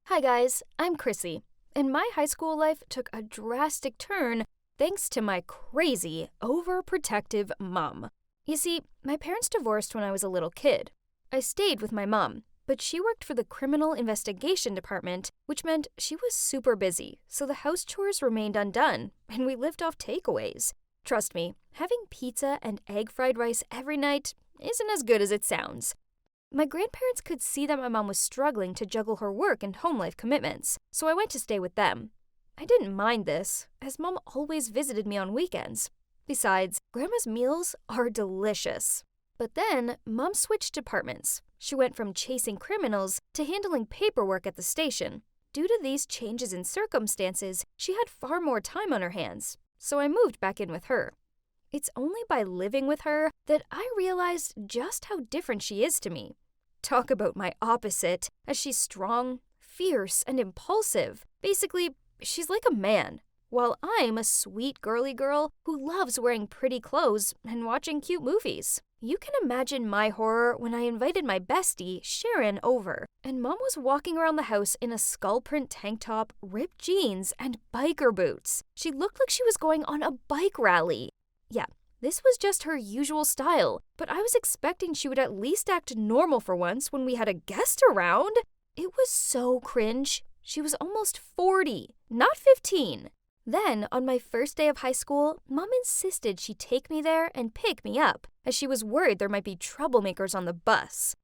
Hi guys, I'm Chrissy, and my high school life took a drastic turn thanks to my crazy, overprotective mom. You see, my parents divorced when I was a little kid. I stayed with my mom, but she worked for the criminal investigation department, which meant she was super busy, so the house chores remained undone, and we lived off takeaways. Trust me, having pizza and egg fried rice every night isn't as good as it sounds. My grandparents could see that my mom was struggling to juggle her work and home life commitments, so I went to stay with them. I didn't mind this, as mom always visited me on weekends. Besides, grandma's meals are delicious. But then, mom switched departments. She went from chasing criminals to handling paperwork at the station. Due to these changes in circumstances, she had far more time on her hands, so I moved back in with her. It's only by living with her that I realized just how different she is to me. Talk about my opposite, as she's strong, fierce, and impulsive. Basically, she's like a man, while I'm a sweet girly girl who loves wearing pretty clothes and watching cute movies. You can imagine my horror when I invited my bestie, Sharon, over, and mom was walking around the house in a skull print tank top, ripped jeans, and biker boots. She looked like she was going on a bike rally. Yeah, this was just her usual style, but I was expecting she would at least act normal for once when we had a guest around. It was so cringe. She was almost 40, not 15. Then, on my first day of high school, mom insisted she take me there and pick me up, as she was worried there might be troublemakers on the bus.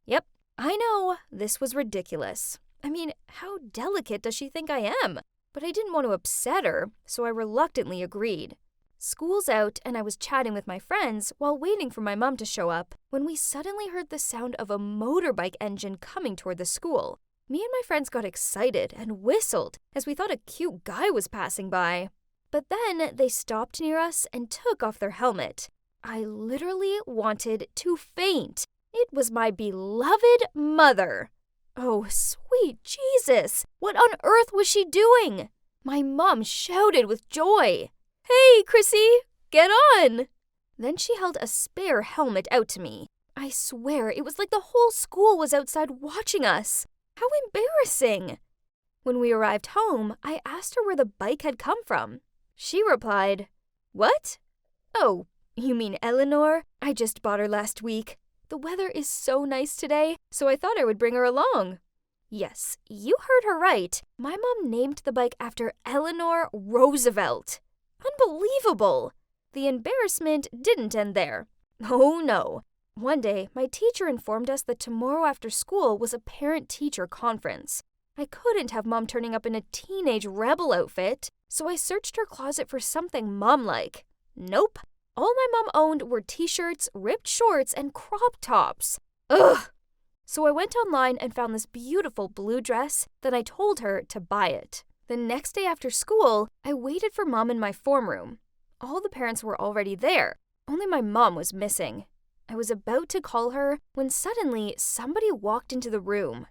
Yep, I know, this was ridiculous. I mean, how delicate does she think I am? But I didn't want to upset her, so I reluctantly agreed. School's out, and I was chatting with my friends while waiting for my mom to show up when we suddenly heard the sound of a motorbike engine coming toward the school. Me and my friends got excited and whistled as we thought a cute guy was passing by. But then they stopped near us and took off their helmet. I literally wanted to faint. It was my beloved mother. Oh, sweet Jesus! What on earth was she doing? My mom shouted with joy. "Hey, Chrissy, get on!" Then she held a spare helmet out to me. I swear it was like the whole school was outside watching us. How embarrassing! When we arrived home, I asked her where the bike had come from. She replied, "What? Oh, you mean Eleanor? I just bought her last week. The weather is so nice today, so I thought I would bring her along." Yes, you heard her right. My mom named the bike after Eleanor Roosevelt. Unbelievable! The embarrassment didn't end there. Oh no. One day, my teacher informed us that tomorrow after school was a parent-teacher conference. I couldn't have mom turning up in a teenage rebel outfit, so I searched her closet for something mom-like. Nope. All my mom owned were t-shirts, ripped shorts, and crop tops. Ugh! So I went online and found this beautiful blue dress, then I told her to buy it. The next day after school, I waited for mom in my form room. All the parents were already there, only my mom was missing. I was about to call her when suddenly somebody walked into the room.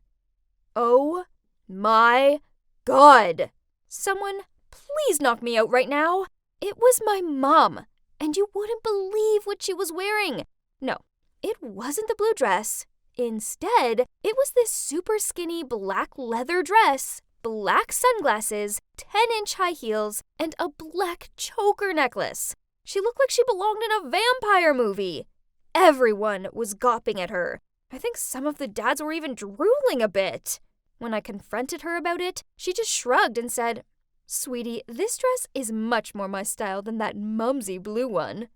Oh my God! Someone, please knock me out right now. It was my mom, and you wouldn't believe what she was wearing. No, it wasn't the blue dress. Instead, it was this super skinny black leather dress, black sunglasses, 10-inch high heels, and a black choker necklace. She looked like she belonged in a vampire movie. Everyone was gawping at her. I think some of the dads were even drooling a bit. When I confronted her about it, she just shrugged and said, "Sweetie, this dress is much more my style than that mumsy blue one."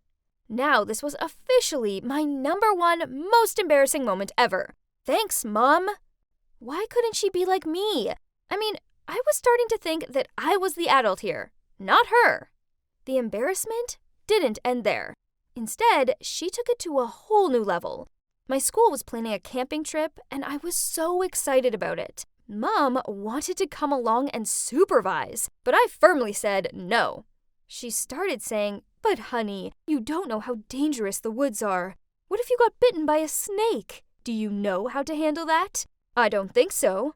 Now this was officially my #1 most embarrassing moment ever. Thanks, Mom. Why couldn't she be like me? I mean, I was starting to think that I was the adult here, not her. The embarrassment didn't end there. Instead, she took it to a whole new level. My school was planning a camping trip, and I was so excited about it. Mom wanted to come along and supervise, but I firmly said no. She started saying, "But honey, you don't know how dangerous the woods are. What if you got bitten by a snake? Do you know how to handle that?" "I don't think so."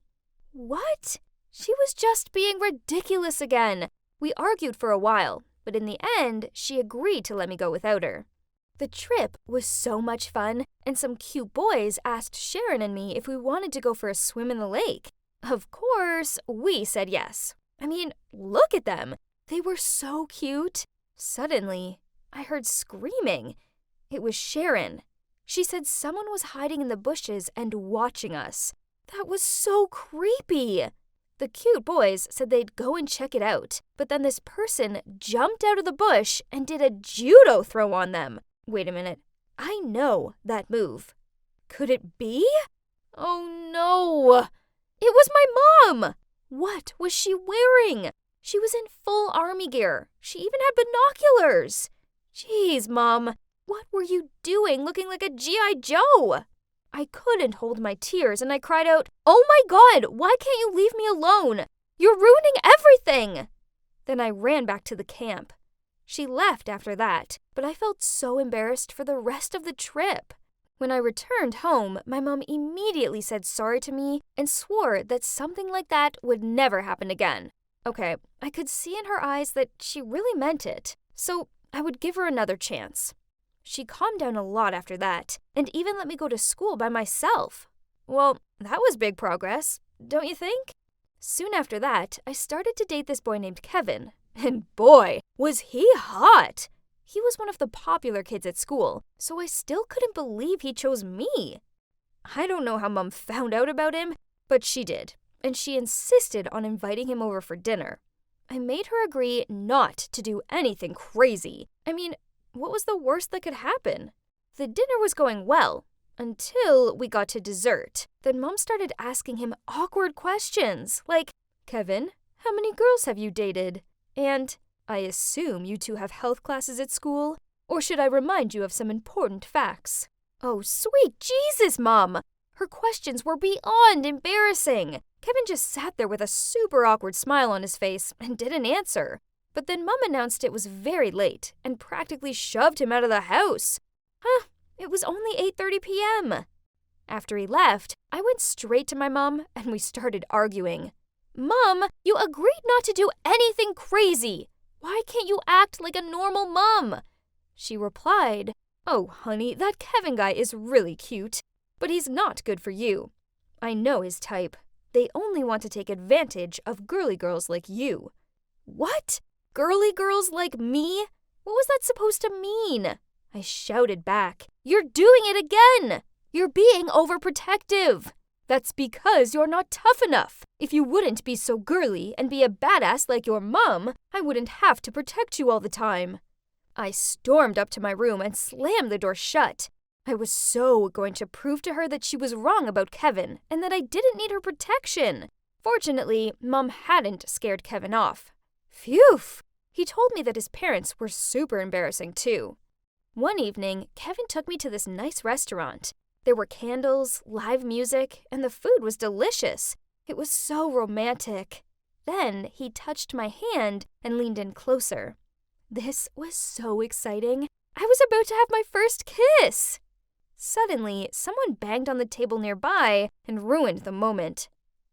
What? She was just being ridiculous again. We argued for a while, but in the end, she agreed to let me go without her. The trip was so much fun, and some cute boys asked Sharon and me if we wanted to go for a swim in the lake. Of course, we said yes. I mean, look at them. They were so cute. Suddenly, I heard screaming. It was Sharon. She said someone was hiding in the bushes and watching us. That was so creepy. The cute boys said they'd go and check it out, but then this person jumped out of the bush and did a judo throw on them. Wait a minute. I know that move. Could it be? Oh no! It was my mom! What was she wearing? She was in full army gear. She even had binoculars. Jeez, Mom, what were you doing looking like a G.I. Joe? I couldn't hold my tears and I cried out, "Oh my God, why can't you leave me alone? You're ruining everything!" Then I ran back to the camp. She left after that, but I felt so embarrassed for the rest of the trip. When I returned home, my mom immediately said sorry to me and swore that something like that would never happen again. Okay, I could see in her eyes that she really meant it, so I would give her another chance. She calmed down a lot after that, and even let me go to school by myself. Well, that was big progress, don't you think? Soon after that, I started to date this boy named Kevin, and boy, was he hot! He was one of the popular kids at school, so I still couldn't believe he chose me. I don't know how Mom found out about him, but she did, and she insisted on inviting him over for dinner. I made her agree not to do anything crazy. I mean, what was the worst that could happen? The dinner was going well, until we got to dessert. Then Mom started asking him awkward questions, like, "Kevin, how many girls have you dated?" And, "I assume you two have health classes at school? Or should I remind you of some important facts?" Oh, sweet Jesus, Mom! Her questions were beyond embarrassing. Kevin just sat there with a super awkward smile on his face and didn't answer. But then Mom announced it was very late and practically shoved him out of the house. It was only 8:30 p.m. After he left, I went straight to my mom and we started arguing. "Mom, you agreed not to do anything crazy. Why can't you act like a normal mom?" She replied, "Oh, honey, that Kevin guy is really cute, but he's not good for you. I know his type. They only want to take advantage of girly girls like you." What? Girly girls like me? What was that supposed to mean? I shouted back, "You're doing it again! You're being overprotective. That's because you're not tough enough. If you wouldn't be so girly and be a badass like your mom, I wouldn't have to protect you all the time." I stormed up to my room and slammed the door shut. I was so going to prove to her that she was wrong about Kevin and that I didn't need her protection. Fortunately, Mom hadn't scared Kevin off. Phew! He told me that his parents were super embarrassing too. One evening, Kevin took me to this nice restaurant. There were candles, live music, and the food was delicious. It was so romantic. Then he touched my hand and leaned in closer. This was so exciting. I was about to have my first kiss. Suddenly, someone banged on the table nearby and ruined the moment.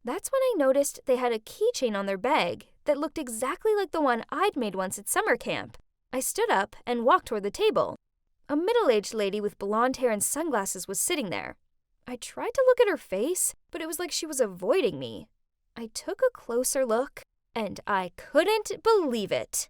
That's when I noticed they had a keychain on their bag that looked exactly like the one I'd made once at summer camp. I stood up and walked toward the table. A middle-aged lady with blonde hair and sunglasses was sitting there. I tried to look at her face, but it was like she was avoiding me. I took a closer look, and I couldn't believe it.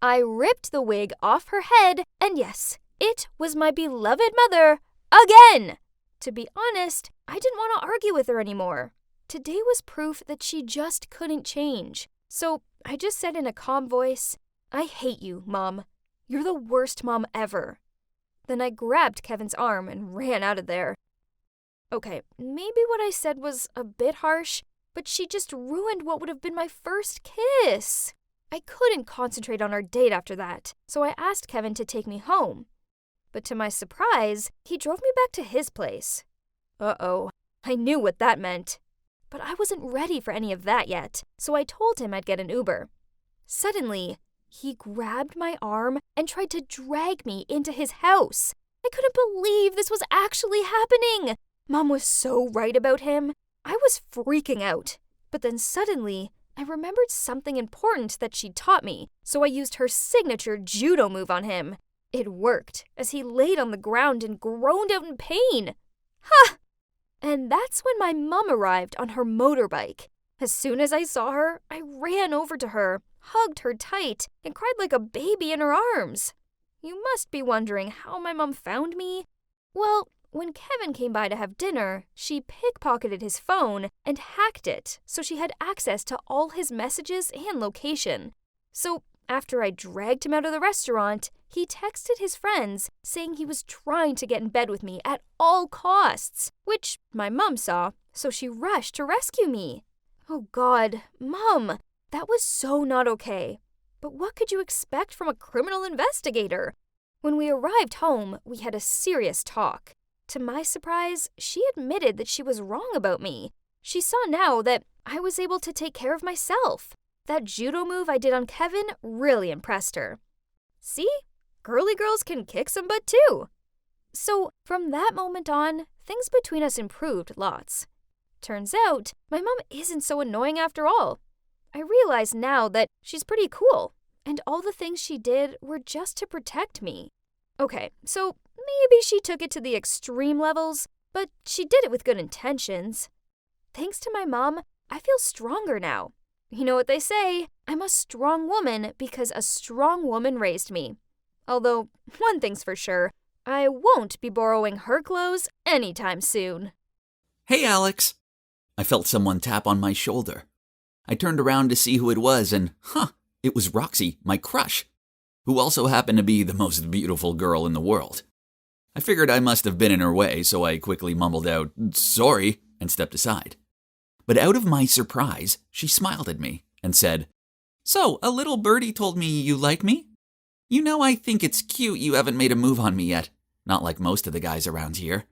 I ripped the wig off her head, and yes, it was my beloved mother again! To be honest, I didn't want to argue with her anymore. Today was proof that she just couldn't change. So I just said in a calm voice, "I hate you, Mom. You're the worst mom ever." Then I grabbed Kevin's arm and ran out of there. Okay, maybe what I said was a bit harsh, but she just ruined what would have been my first kiss. I couldn't concentrate on our date after that, so I asked Kevin to take me home. But to my surprise, he drove me back to his place. Uh-oh, I knew what that meant. But I wasn't ready for any of that yet, so I told him I'd get an Uber. Suddenly, he grabbed my arm and tried to drag me into his house. I couldn't believe this was actually happening. Mom was so right about him. I was freaking out. But then suddenly, I remembered something important that she'd taught me, so I used her signature judo move on him. It worked, as he laid on the ground and groaned out in pain. Ha! And that's when my mom arrived on her motorbike. As soon as I saw her, I ran over to her, hugged her tight, and cried like a baby in her arms. You must be wondering how my mom found me. Well, when Kevin came by to have dinner, she pickpocketed his phone and hacked it so she had access to all his messages and location. So after I dragged him out of the restaurant, he texted his friends saying he was trying to get in bed with me at all costs, which my mom saw, so she rushed to rescue me. Oh God, Mom, that was so not okay. But what could you expect from a criminal investigator? When we arrived home, we had a serious talk. To my surprise, she admitted that she was wrong about me. She saw now that I was able to take care of myself. That judo move I did on Kevin really impressed her. See? Girly girls can kick some butt too. So from that moment on, things between us improved lots. Turns out, my mom isn't so annoying after all. I realize now that she's pretty cool, and all the things she did were just to protect me. Okay, so maybe she took it to the extreme levels, but she did it with good intentions. Thanks to my mom, I feel stronger now. You know what they say, I'm a strong woman because a strong woman raised me. Although, one thing's for sure, I won't be borrowing her clothes anytime soon. Hey, Alex. I felt someone tap on my shoulder. I turned around to see who it was and, it was Roxy, my crush, who also happened to be the most beautiful girl in the world. I figured I must have been in her way, so I quickly mumbled out, "Sorry," and stepped aside. But out of my surprise, she smiled at me and said, "So, a little birdie told me you like me? You know, I think it's cute you haven't made a move on me yet, not like most of the guys around here."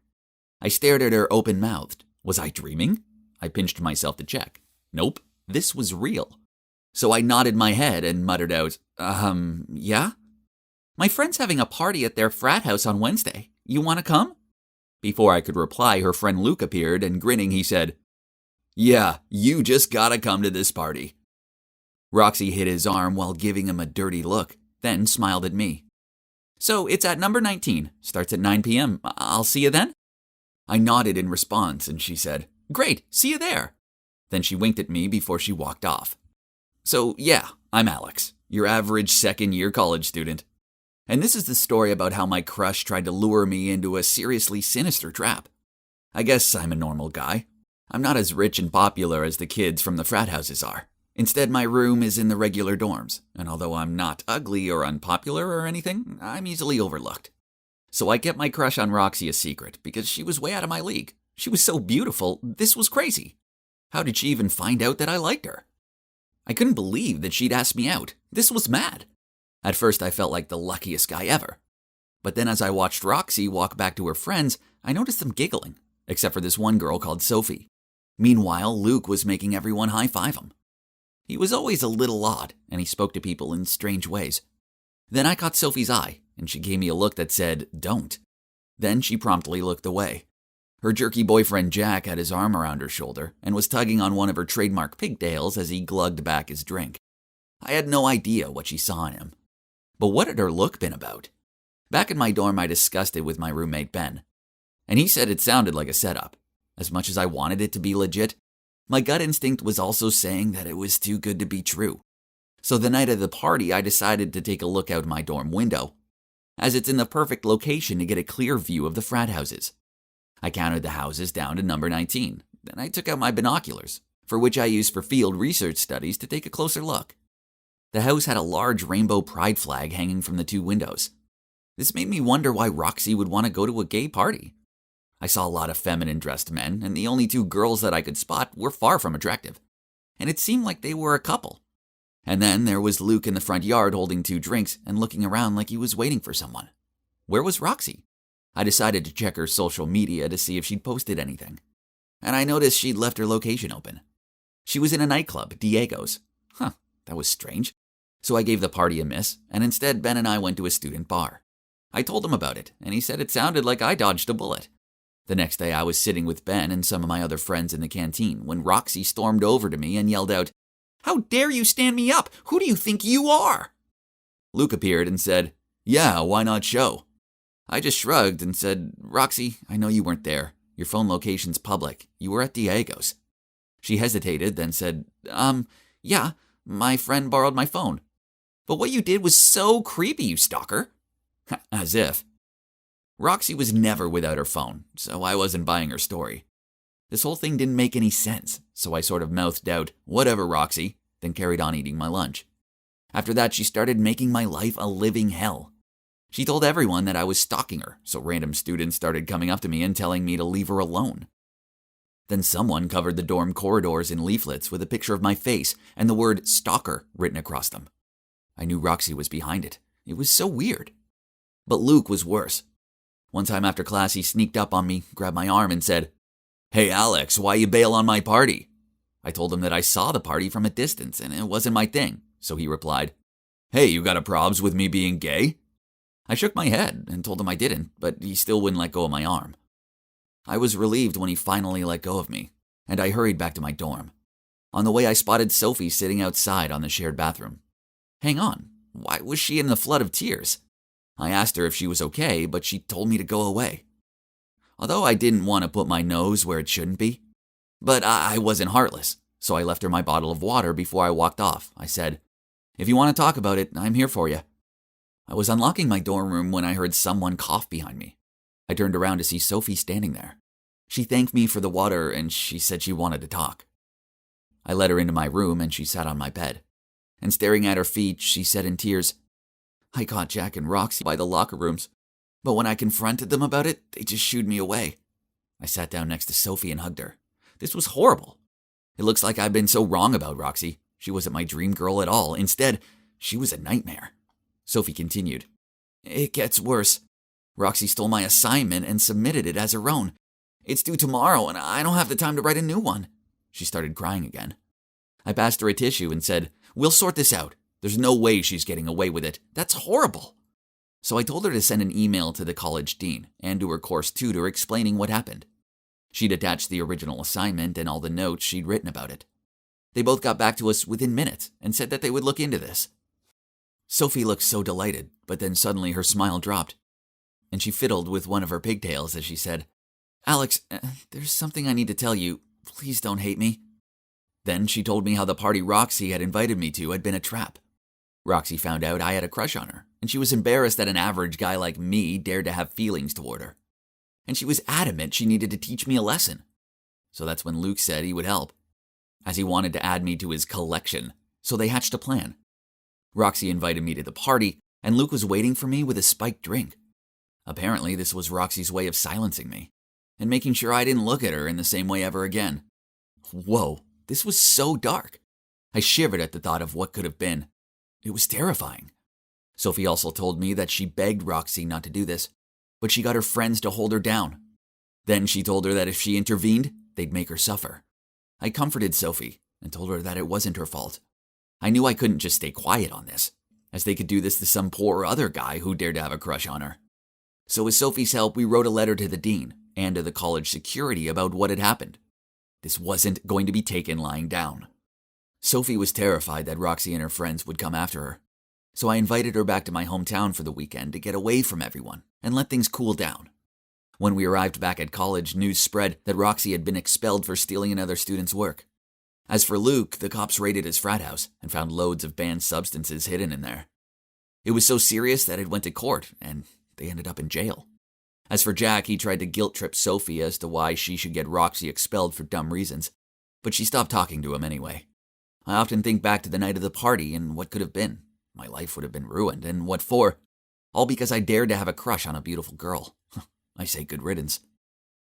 I stared at her open-mouthed. Was I dreaming? I pinched myself to check. Nope, this was real. So I nodded my head and muttered out, yeah? My friend's having a party at their frat house on Wednesday. You want to come? Before I could reply, her friend Luke appeared, and grinning, he said, "Yeah, you just gotta come to this party." Roxy hit his arm while giving him a dirty look, then smiled at me. "So it's at number 19, starts at 9 p.m. I'll see you then?" I nodded in response, and she said, "Great, see you there." Then she winked at me before she walked off. So yeah, I'm Alex, your average second-year college student. And this is the story about how my crush tried to lure me into a seriously sinister trap. I guess I'm a normal guy. I'm not as rich and popular as the kids from the frat houses are. Instead, my room is in the regular dorms, and although I'm not ugly or unpopular or anything, I'm easily overlooked. So I kept my crush on Roxy a secret because she was way out of my league. She was so beautiful, this was crazy. How did she even find out that I liked her? I couldn't believe that she'd asked me out. This was mad. At first, I felt like the luckiest guy ever. But then as I watched Roxy walk back to her friends, I noticed them giggling, except for this one girl called Sophie. Meanwhile, Luke was making everyone high-five him. He was always a little odd, and he spoke to people in strange ways. Then I caught Sophie's eye, and she gave me a look that said, "Don't." Then she promptly looked away. Her jerky boyfriend Jack had his arm around her shoulder and was tugging on one of her trademark pigtails as he glugged back his drink. I had no idea what she saw in him. But what had her look been about? Back in my dorm, I discussed it with my roommate Ben, and he said it sounded like a setup. As much as I wanted it to be legit, my gut instinct was also saying that it was too good to be true. So the night of the party, I decided to take a look out my dorm window, as it's in the perfect location to get a clear view of the frat houses. I counted the houses down to number 19. Then I took out my binoculars, for which I used for field research studies, to take a closer look. The house had a large rainbow pride flag hanging from the two windows. This made me wonder why Roxy would want to go to a gay party. I saw a lot of feminine-dressed men, and the only two girls that I could spot were far from attractive. And it seemed like they were a couple. And then there was Luke in the front yard holding 2 drinks and looking around like he was waiting for someone. Where was Roxy? I decided to check her social media to see if she'd posted anything. And I noticed she'd left her location open. She was in a nightclub, Diego's. That was strange. So I gave the party a miss, and instead Ben and I went to a student bar. I told him about it, and he said it sounded like I dodged a bullet. The next day I was sitting with Ben and some of my other friends in the canteen when Roxy stormed over to me and yelled out, "How dare you stand me up? Who do you think you are?" Luke appeared and said, "Yeah, why not show?" I just shrugged and said, "Roxy, I know you weren't there. Your phone location's public. You were at Diego's." She hesitated, then said, yeah, my friend borrowed my phone. But what you did was so creepy, you stalker. As if. Roxy was never without her phone, so I wasn't buying her story. This whole thing didn't make any sense, so I sort of mouthed out, whatever, Roxy, then carried on eating my lunch. After that, she started making my life a living hell. She told everyone that I was stalking her, so random students started coming up to me and telling me to leave her alone. Then someone covered the dorm corridors in leaflets with a picture of my face and the word stalker written across them. I knew Roxy was behind it. It was so weird. But Luke was worse. One time after class, he sneaked up on me, grabbed my arm, and said, "Hey Alex, why you bail on my party?" I told him that I saw the party from a distance and it wasn't my thing, so he replied, "Hey, you got a probs with me being gay?" I shook my head and told him I didn't, but he still wouldn't let go of my arm. I was relieved when he finally let go of me, and I hurried back to my dorm. On the way, I spotted Sophie sitting outside on the shared bathroom. Hang on, why was she in a flood of tears? I asked her if she was okay, but she told me to go away. Although I didn't want to put my nose where it shouldn't be, but I wasn't heartless, so I left her my bottle of water before I walked off. I said, "If you want to talk about it, I'm here for you." I was unlocking my dorm room when I heard someone cough behind me. I turned around to see Sophie standing there. She thanked me for the water and she said she wanted to talk. I led her into my room and she sat on my bed. And staring at her feet, she said in tears, "I caught Jack and Roxy by the locker rooms, but when I confronted them about it, they just shooed me away." I sat down next to Sophie and hugged her. This was horrible. It looks like I've been so wrong about Roxy. She wasn't my dream girl at all. Instead, she was a nightmare. Sophie continued, "It gets worse. Roxy stole my assignment and submitted it as her own. It's due tomorrow and I don't have the time to write a new one." She started crying again. I passed her a tissue and said, "We'll sort this out. There's no way she's getting away with it. That's horrible." So I told her to send an email to the college dean and to her course tutor explaining what happened. She'd attached the original assignment and all the notes she'd written about it. They both got back to us within minutes and said that they would look into this. Sophie looked so delighted, but then suddenly her smile dropped, and she fiddled with one of her pigtails as she said, "Alex, there's something I need to tell you. Please don't hate me." Then she told me how the party Roxy had invited me to had been a trap. Roxy found out I had a crush on her, and she was embarrassed that an average guy like me dared to have feelings toward her. And she was adamant she needed to teach me a lesson. So that's when Luke said he would help, as he wanted to add me to his collection, so they hatched a plan. Roxy invited me to the party, and Luke was waiting for me with a spiked drink. Apparently, this was Roxy's way of silencing me, and making sure I didn't look at her in the same way ever again. Whoa, this was so dark. I shivered at the thought of what could have been. It was terrifying. Sophie also told me that she begged Roxy not to do this, but she got her friends to hold her down. Then she told her that if she intervened, they'd make her suffer. I comforted Sophie and told her that it wasn't her fault. I knew I couldn't just stay quiet on this, as they could do this to some poor other guy who dared to have a crush on her. So with Sophie's help, we wrote a letter to the dean and to the college security about what had happened. This wasn't going to be taken lying down. Sophie was terrified that Roxy and her friends would come after her, so I invited her back to my hometown for the weekend to get away from everyone and let things cool down. When we arrived back at college, news spread that Roxy had been expelled for stealing another student's work. As for Luke, the cops raided his frat house and found loads of banned substances hidden in there. It was so serious that it went to court, and they ended up in jail. As for Jack, he tried to guilt-trip Sophie as to why she should get Roxy expelled for dumb reasons, but she stopped talking to him anyway. I often think back to the night of the party and what could have been. My life would have been ruined, and what for? All because I dared to have a crush on a beautiful girl. I say good riddance.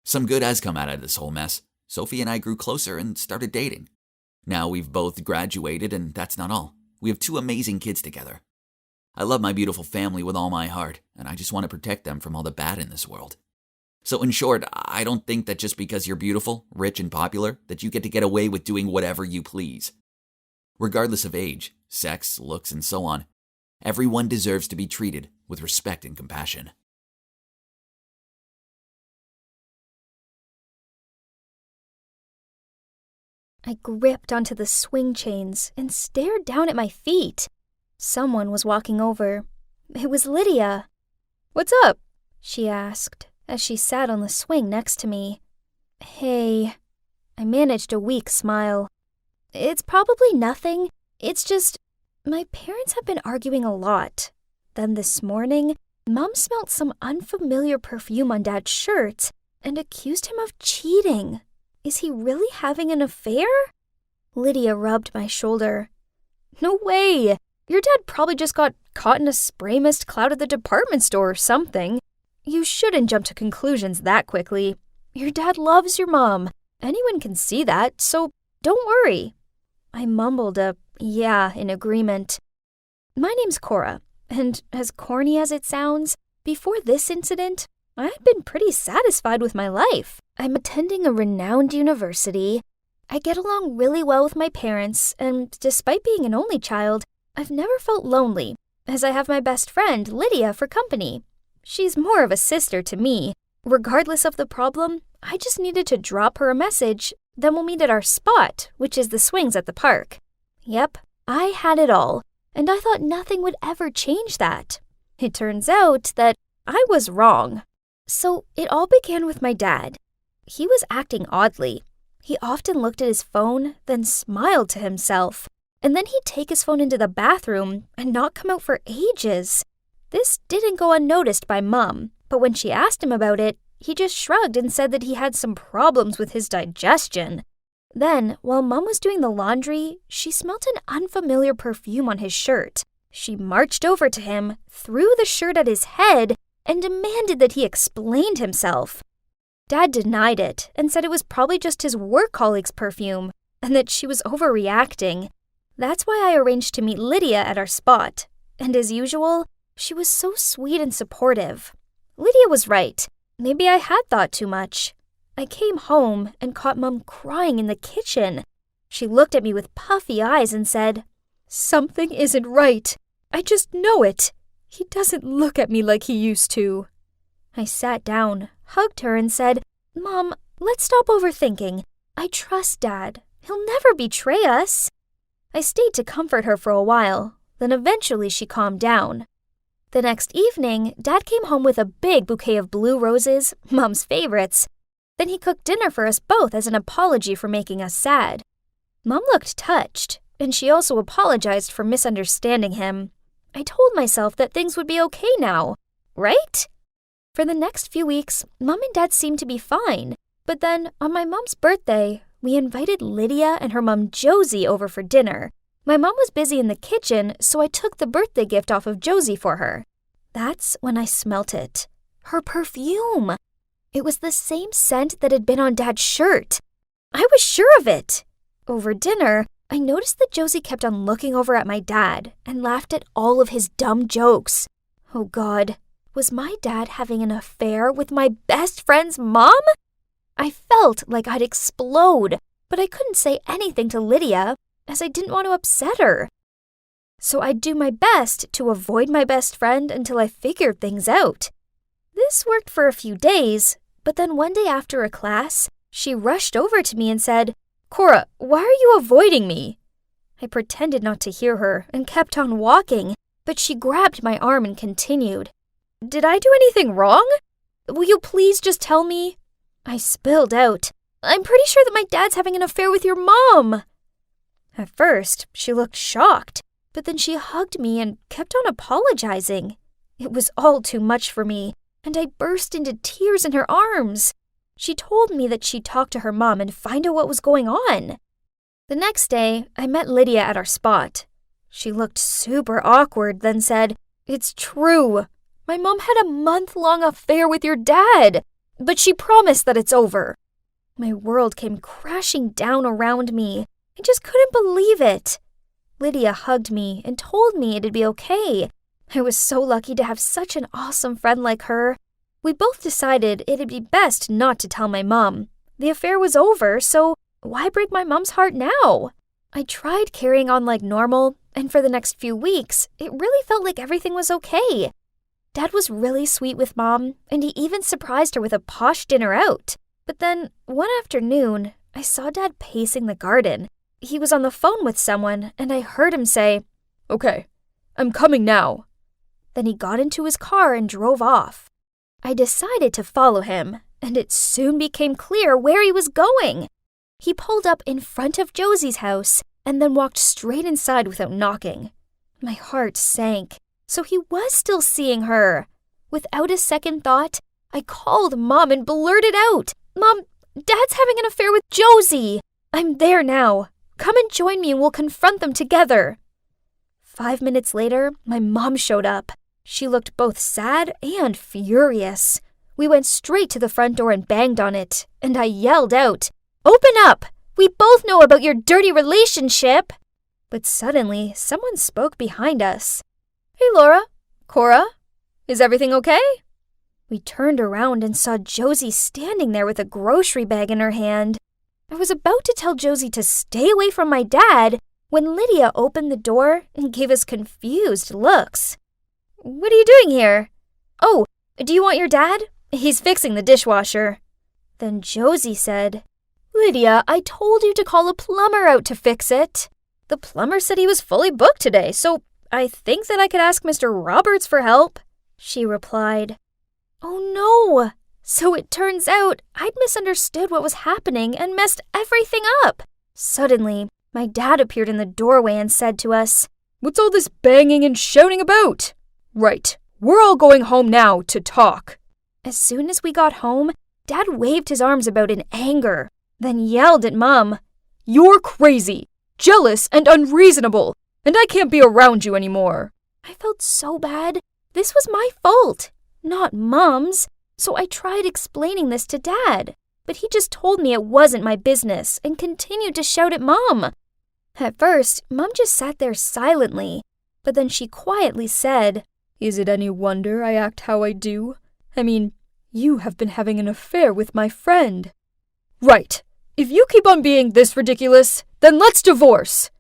Some good has come out of this whole mess. Sophie and I grew closer and started dating. Now we've both graduated, and that's not all. We have 2 amazing kids together. I love my beautiful family with all my heart, and I just want to protect them from all the bad in this world. So in short, I don't think that just because you're beautiful, rich, and popular, that you get away with doing whatever you please. Regardless of age, sex, looks, and so on, everyone deserves to be treated with respect and compassion. I gripped onto the swing chains and stared down at my feet. Someone was walking over. It was Lydia. "What's up?" she asked as she sat on the swing next to me. "Hey." I managed a weak smile. It's probably nothing. It's just, my parents have been arguing a lot. Then this morning, Mom smelled some unfamiliar perfume on Dad's shirt and accused him of cheating. Is he really having an affair? Lydia rubbed my shoulder. No way! Your dad probably just got caught in a spray mist cloud at the department store or something. You shouldn't jump to conclusions that quickly. Your dad loves your mom. Anyone can see that, so don't worry. I mumbled a yeah in agreement. My name's Cora, and as corny as it sounds, before this incident, I had been pretty satisfied with my life. I'm attending a renowned university. I get along really well with my parents, and despite being an only child, I've never felt lonely, as I have my best friend, Lydia, for company. She's more of a sister to me. Regardless of the problem, I just needed to drop her a message, then we'll meet at our spot, which is the swings at the park. Yep, I had it all, and I thought nothing would ever change that. It turns out that I was wrong. So it all began with my dad. He was acting oddly. He often looked at his phone, then smiled to himself. And then he'd take his phone into the bathroom and not come out for ages. This didn't go unnoticed by Mom, but when she asked him about it, he just shrugged and said that he had some problems with his digestion. Then, while Mom was doing the laundry, she smelt an unfamiliar perfume on his shirt. She marched over to him, threw the shirt at his head, and demanded that he explain himself. Dad denied it and said it was probably just his work colleague's perfume, and that she was overreacting. That's why I arranged to meet Lydia at our spot. And as usual, she was so sweet and supportive. Lydia was right. Maybe I had thought too much. I came home and caught Mom crying in the kitchen. She looked at me with puffy eyes and said, "Something isn't right. I just know it. He doesn't look at me like he used to." I sat down, hugged her, and said, "Mom, let's stop overthinking. I trust Dad. He'll never betray us." I stayed to comfort her for a while, then eventually she calmed down. The next evening, Dad came home with a big bouquet of blue roses, Mom's favorites. Then he cooked dinner for us both as an apology for making us sad. Mom looked touched, and she also apologized for misunderstanding him. I told myself that things would be okay now, right? For the next few weeks, Mom and Dad seemed to be fine. But then, on my mom's birthday, we invited Lydia and her mom Josie over for dinner. My mom was busy in the kitchen, so I took the birthday gift off of Josie for her. That's when I smelt it. Her perfume. It was the same scent that had been on Dad's shirt. I was sure of it. Over dinner, I noticed that Josie kept on looking over at my dad and laughed at all of his dumb jokes. Oh God, was my dad having an affair with my best friend's mom? I felt like I'd explode, but I couldn't say anything to Lydia, as I didn't want to upset her. So I'd do my best to avoid my best friend until I figured things out. This worked for a few days, but then one day after a class, she rushed over to me and said, "Cora, why are you avoiding me?" I pretended not to hear her and kept on walking, but she grabbed my arm and continued. "Did I do anything wrong? Will you please just tell me?" I spilled out, "I'm pretty sure that my dad's having an affair with your mom." At first, she looked shocked, but then she hugged me and kept on apologizing. It was all too much for me, and I burst into tears in her arms. She told me that she'd talk to her mom and find out what was going on. The next day, I met Lydia at our spot. She looked super awkward, then said, "It's true. My mom had a month-long affair with your dad, but she promised that it's over." My world came crashing down around me. I just couldn't believe it. Lydia hugged me and told me it'd be okay. I was so lucky to have such an awesome friend like her. We both decided it'd be best not to tell my mom. The affair was over, so why break my mom's heart now? I tried carrying on like normal, and for the next few weeks, it really felt like everything was okay. Dad was really sweet with Mom, and he even surprised her with a posh dinner out. But then, one afternoon, I saw Dad pacing the garden. He was on the phone with someone, and I heard him say, "Okay, I'm coming now." Then he got into his car and drove off. I decided to follow him, and it soon became clear where he was going. He pulled up in front of Josie's house and then walked straight inside without knocking. My heart sank. So he was still seeing her. Without a second thought, I called Mom and blurted out, "Mom, Dad's having an affair with Josie. I'm there now. Come and join me and we'll confront them together." 5 minutes later, my mom showed up. She looked both sad and furious. We went straight to the front door and banged on it, and I yelled out, "Open up! We both know about your dirty relationship!" But suddenly, someone spoke behind us. "Hey, Laura, Cora, is everything okay?" We turned around and saw Josie standing there with a grocery bag in her hand. I was about to tell Josie to stay away from my dad when Lydia opened the door and gave us confused looks. "What are you doing here?" "Oh, do you want your dad? He's fixing the dishwasher." Then Josie said, "Lydia, I told you to call a plumber out to fix it. The plumber said he was fully booked today, so I think that I could ask Mr. Roberts for help." She replied, "Oh no! So it turns out I'd misunderstood what was happening and messed everything up." Suddenly, my dad appeared in the doorway and said to us, "What's all this banging and shouting about?" "Right, we're all going home now to talk." As soon as we got home, Dad waved his arms about in anger, then yelled at Mom, "You're crazy, jealous, and unreasonable, and I can't be around you anymore." I felt so bad. This was my fault, not Mom's, so I tried explaining this to Dad, but he just told me it wasn't my business and continued to shout at Mom. At first, Mom just sat there silently, but then she quietly said, "Is it any wonder I act how I do? I mean, you have been having an affair with my friend." "Right. If you keep on being this ridiculous, then let's divorce."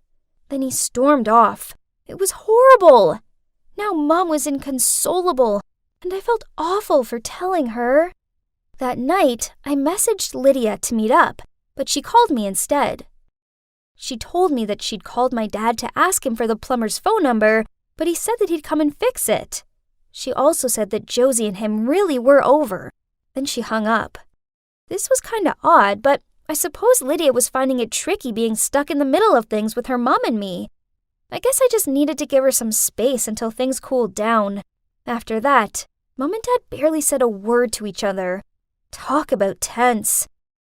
Then he stormed off. It was horrible. Now Mom was inconsolable, and I felt awful for telling her. That night, I messaged Lydia to meet up, but she called me instead. She told me that she'd called my dad to ask him for the plumber's phone number, but he said that he'd come and fix it. She also said that Josie and him really were over. Then she hung up. This was kinda odd, but I suppose Lydia was finding it tricky being stuck in the middle of things with her mom and me. I guess I just needed to give her some space until things cooled down. After that, Mom and Dad barely said a word to each other. Talk about tense.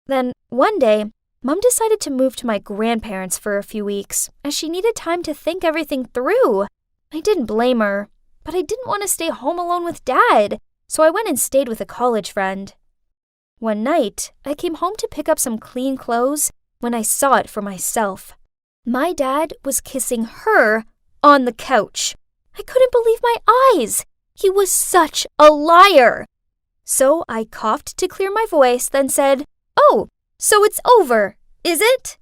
Then, one day, Mom decided to move to my grandparents for a few weeks, as she needed time to think everything through. I didn't blame her, but I didn't want to stay home alone with Dad, so I went and stayed with a college friend. One night, I came home to pick up some clean clothes when I saw it for myself. My dad was kissing her on the couch. I couldn't believe my eyes. He was such a liar. So I coughed to clear my voice, then said, "Oh, so it's over, is it?"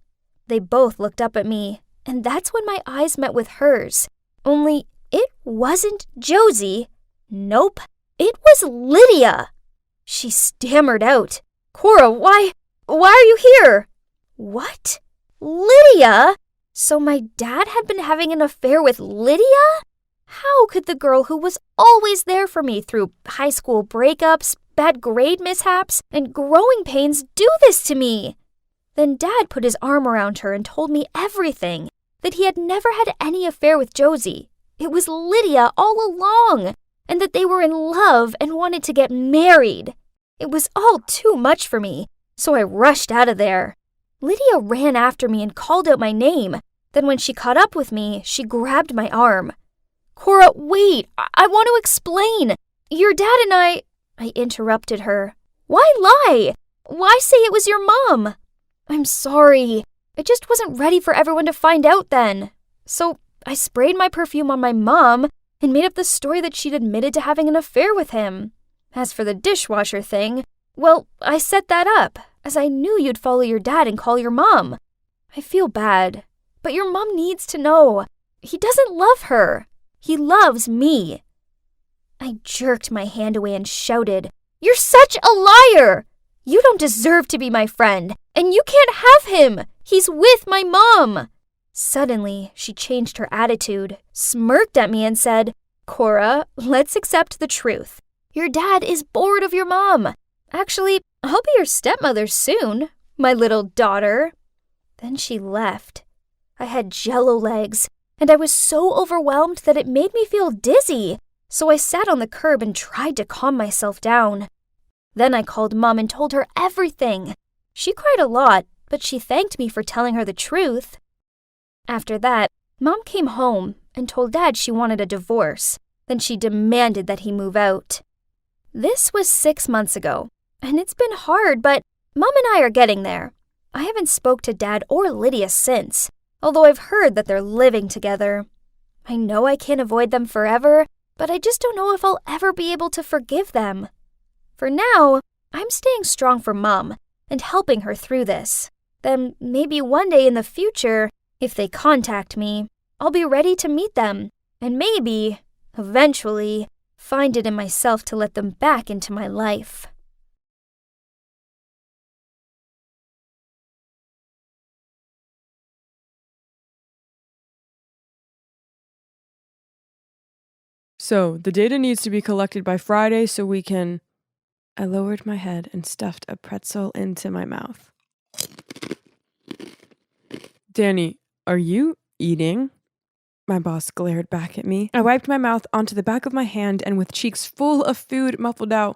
They both looked up at me, and that's when my eyes met with hers. Only it wasn't Josie. Nope, it was Lydia. She stammered out, "Cora, why are you here?" "What? Lydia?" So my dad had been having an affair with Lydia? How could the girl who was always there for me through high school breakups, bad grade mishaps, and growing pains do this to me? Then Dad put his arm around her and told me everything, that he had never had any affair with Josie. It was Lydia all along, and that they were in love and wanted to get married. It was all too much for me, so I rushed out of there. Lydia ran after me and called out my name. Then when she caught up with me, she grabbed my arm. "Cora, wait, I want to explain. Your dad and I interrupted her. "Why lie? Why say it was your mom?" "I'm sorry. I just wasn't ready for everyone to find out then. So I sprayed my perfume on my mom and made up the story that she'd admitted to having an affair with him. As for the dishwasher thing, well, I set that up, as I knew you'd follow your dad and call your mom. I feel bad, but your mom needs to know. He doesn't love her. He loves me." I jerked my hand away and shouted, "You're such a liar! You don't deserve to be my friend, and you can't have him! He's with my mom!" Suddenly, she changed her attitude, smirked at me and said, "Cora, let's accept the truth. Your dad is bored of your mom. Actually, I'll be your stepmother soon. my little daughter." Then she left. I had jello legs, and I was so overwhelmed that it made me feel dizzy, so I sat on the curb and tried to calm myself down. Then I called Mom and told her everything. She cried a lot, but she thanked me for telling her the truth. After that, Mom came home and told Dad she wanted a divorce. Then she demanded that he move out. This was 6 months ago, and it's been hard, but Mom and I are getting there. I haven't spoke to Dad or Lydia since, although I've heard that they're living together. I know I can't avoid them forever, but I just don't know if I'll ever be able to forgive them. For now, I'm staying strong for Mom and helping her through this. Then maybe one day in the future, if they contact me, I'll be ready to meet them, and maybe, eventually, find it in myself to let them back into my life. So, the data needs to be collected by Friday so we can... I lowered my head and stuffed a pretzel into my mouth. Danny, are you eating? My boss glared back at me. I wiped my mouth onto the back of my hand and with cheeks full of food muffled out,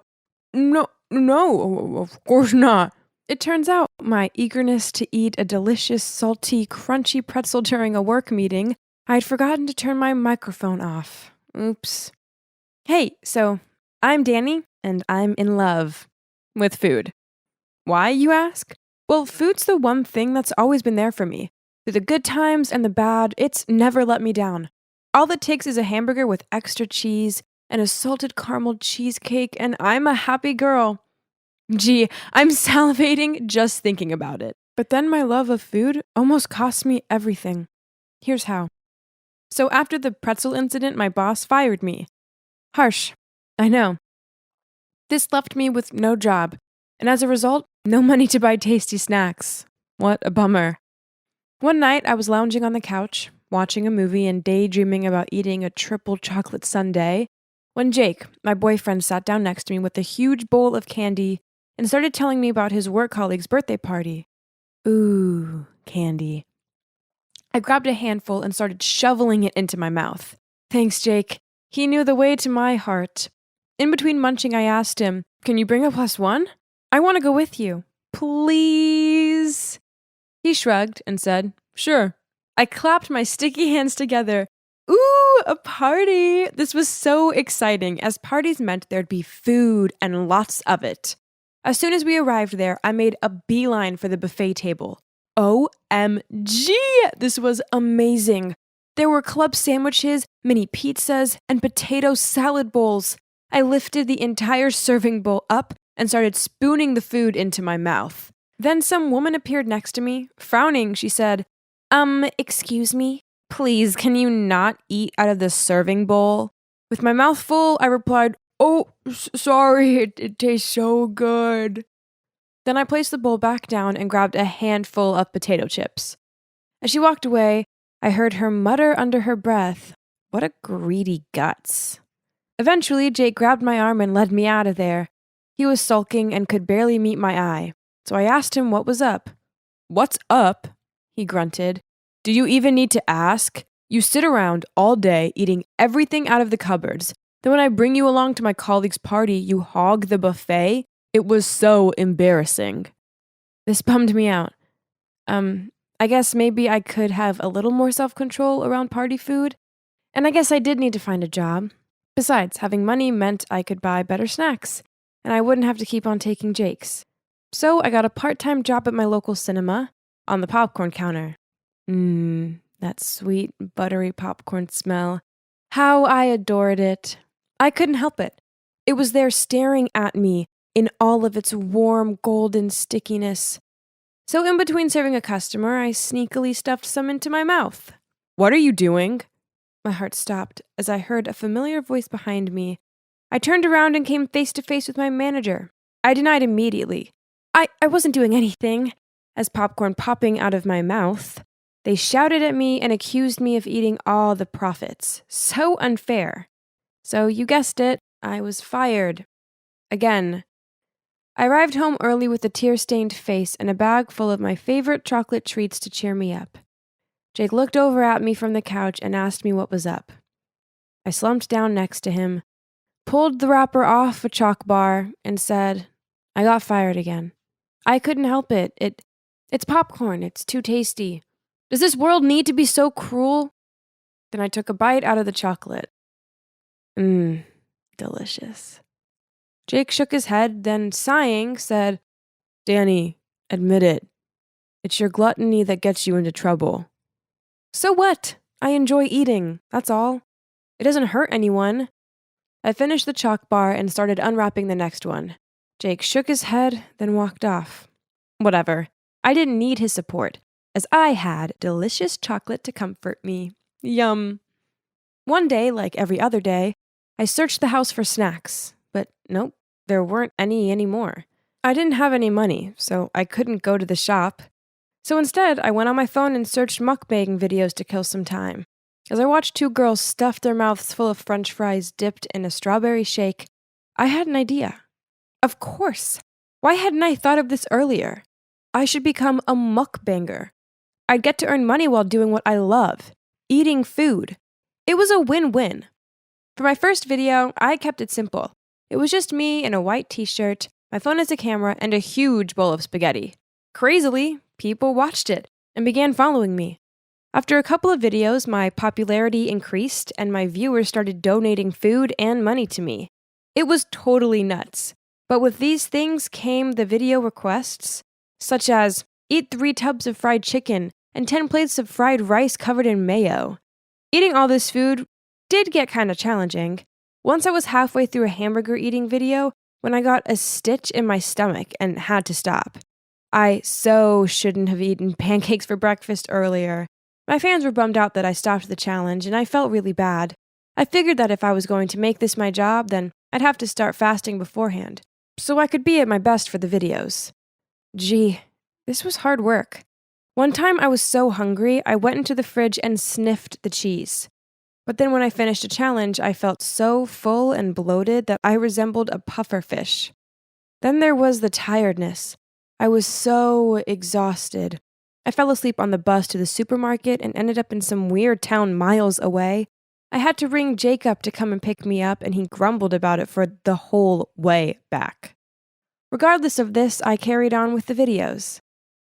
No, of course not. It turns out my eagerness to eat a delicious, salty, crunchy pretzel during a work meeting, I had forgotten to turn my microphone off. Oops. Hey, so I'm Danny, and I'm in love with food. Why, you ask? Well, food's the one thing that's always been there for me. Through the good times and the bad, it's never let me down. All it takes is a hamburger with extra cheese and a salted caramel cheesecake, and I'm a happy girl. Gee, I'm salivating just thinking about it. But then my love of food almost cost me everything. Here's how. So after the pretzel incident, my boss fired me. Harsh, I know. This left me with no job, and as a result, no money to buy tasty snacks. What a bummer. One night, I was lounging on the couch, watching a movie and daydreaming about eating a triple chocolate sundae, when Jake, my boyfriend, sat down next to me with a huge bowl of candy and started telling me about his work colleague's birthday party. Ooh, candy. I grabbed a handful and started shoveling it into my mouth. Thanks, Jake. He knew the way to my heart. In between munching, I asked him, Can you bring a +1? I want to go with you. Please. He shrugged and said, Sure. I clapped my sticky hands together. Ooh, a party! This was so exciting, as parties meant there'd be food and lots of it. As soon as we arrived there, I made a beeline for the buffet table. OMG! This was amazing. There were club sandwiches, mini pizzas, and potato salad bowls. I lifted the entire serving bowl up and started spooning the food into my mouth. Then some woman appeared next to me. Frowning, she said, excuse me? Please, can you not eat out of the serving bowl? With my mouth full, I replied, Oh, sorry, it tastes so good. Then I placed the bowl back down and grabbed a handful of potato chips. As she walked away, I heard her mutter under her breath, What a greedy guts. Eventually, Jake grabbed my arm and led me out of there. He was sulking and could barely meet my eye, so I asked him what was up. What's up? He grunted. Do you even need to ask? You sit around all day eating everything out of the cupboards. Then when I bring you along to my colleague's party, you hog the buffet? It was so embarrassing. This bummed me out. I guess maybe I could have a little more self-control around party food. And I guess I did need to find a job. Besides, having money meant I could buy better snacks, and I wouldn't have to keep on taking Jake's. So I got a part-time job at my local cinema, on the popcorn counter. That sweet, buttery popcorn smell. How I adored it. I couldn't help it. It was there staring at me in all of its warm, golden stickiness. So in between serving a customer, I sneakily stuffed some into my mouth. What are you doing? My heart stopped as I heard a familiar voice behind me. I turned around and came face to face with my manager. I denied immediately. I wasn't doing anything. As popcorn popping out of my mouth, they shouted at me and accused me of eating all the profits. So unfair. So you guessed it, I was fired. Again. I arrived home early with a tear-stained face and a bag full of my favorite chocolate treats to cheer me up. Jake looked over at me from the couch and asked me what was up. I slumped down next to him, pulled the wrapper off a chalk bar, and said, I got fired again. I couldn't help it. It's popcorn. It's too tasty. Does this world need to be so cruel? Then I took a bite out of the chocolate. Delicious. Jake shook his head, then sighing, said, Danny, admit it. It's your gluttony that gets you into trouble. So what? I enjoy eating, that's all. It doesn't hurt anyone. I finished the chalk bar and started unwrapping the next one. Jake shook his head, then walked off. Whatever. I didn't need his support, as I had delicious chocolate to comfort me. Yum. One day, like every other day, I searched the house for snacks, but nope, there weren't any anymore. I didn't have any money, so I couldn't go to the shop. So instead, I went on my phone and searched mukbang videos to kill some time. As I watched two girls stuff their mouths full of French fries dipped in a strawberry shake, I had an idea. Of course! Why hadn't I thought of this earlier? I should become a mukbanger. I'd get to earn money while doing what I love, eating food. It was a win-win. For my first video, I kept it simple. It was just me in a white t-shirt, my phone as a camera, and a huge bowl of spaghetti. Crazily, people watched it and began following me. After a couple of videos, my popularity increased and my viewers started donating food and money to me. It was totally nuts. But with these things came the video requests, such as, eat 3 tubs of fried chicken and 10 plates of fried rice covered in mayo. Eating all this food did get kind of challenging. Once I was halfway through a hamburger eating video when I got a stitch in my stomach and had to stop. I so shouldn't have eaten pancakes for breakfast earlier. My fans were bummed out that I stopped the challenge, and I felt really bad. I figured that if I was going to make this my job, then I'd have to start fasting beforehand, so I could be at my best for the videos. Gee, this was hard work. One time I was so hungry, I went into the fridge and sniffed the cheese. But then when I finished a challenge, I felt so full and bloated that I resembled a puffer fish. Then there was the tiredness. I was so exhausted. I fell asleep on the bus to the supermarket and ended up in some weird town miles away. I had to ring Jacob to come and pick me up, and he grumbled about it for the whole way back. Regardless of this, I carried on with the videos.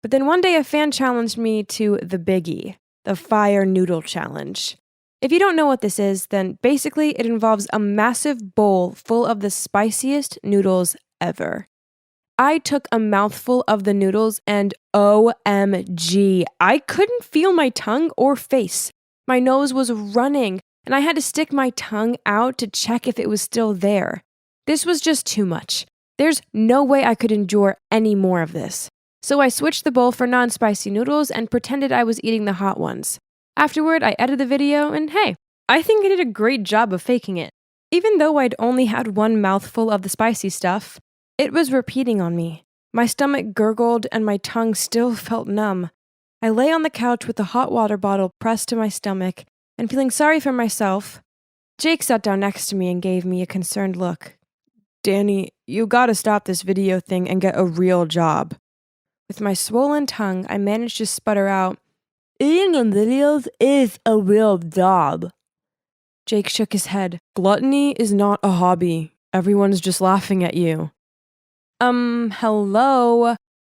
But then one day a fan challenged me to the biggie, the fire noodle challenge. If you don't know what this is, then basically it involves a massive bowl full of the spiciest noodles ever. I took a mouthful of the noodles and OMG, I couldn't feel my tongue or face. My nose was running, and I had to stick my tongue out to check if it was still there. This was just too much. There's no way I could endure any more of this. So I switched the bowl for non-spicy noodles and pretended I was eating the hot ones. Afterward, I edited the video, and hey, I think I did a great job of faking it. Even though I'd only had one mouthful of the spicy stuff, it was repeating on me. My stomach gurgled and my tongue still felt numb. I lay on the couch with the hot water bottle pressed to my stomach and feeling sorry for myself. Jake sat down next to me and gave me a concerned look. Danny, you gotta stop this video thing and get a real job. With my swollen tongue, I managed to sputter out, eating in videos is a real job. Jake shook his head. Gluttony is not a hobby. Everyone's just laughing at you. Hello.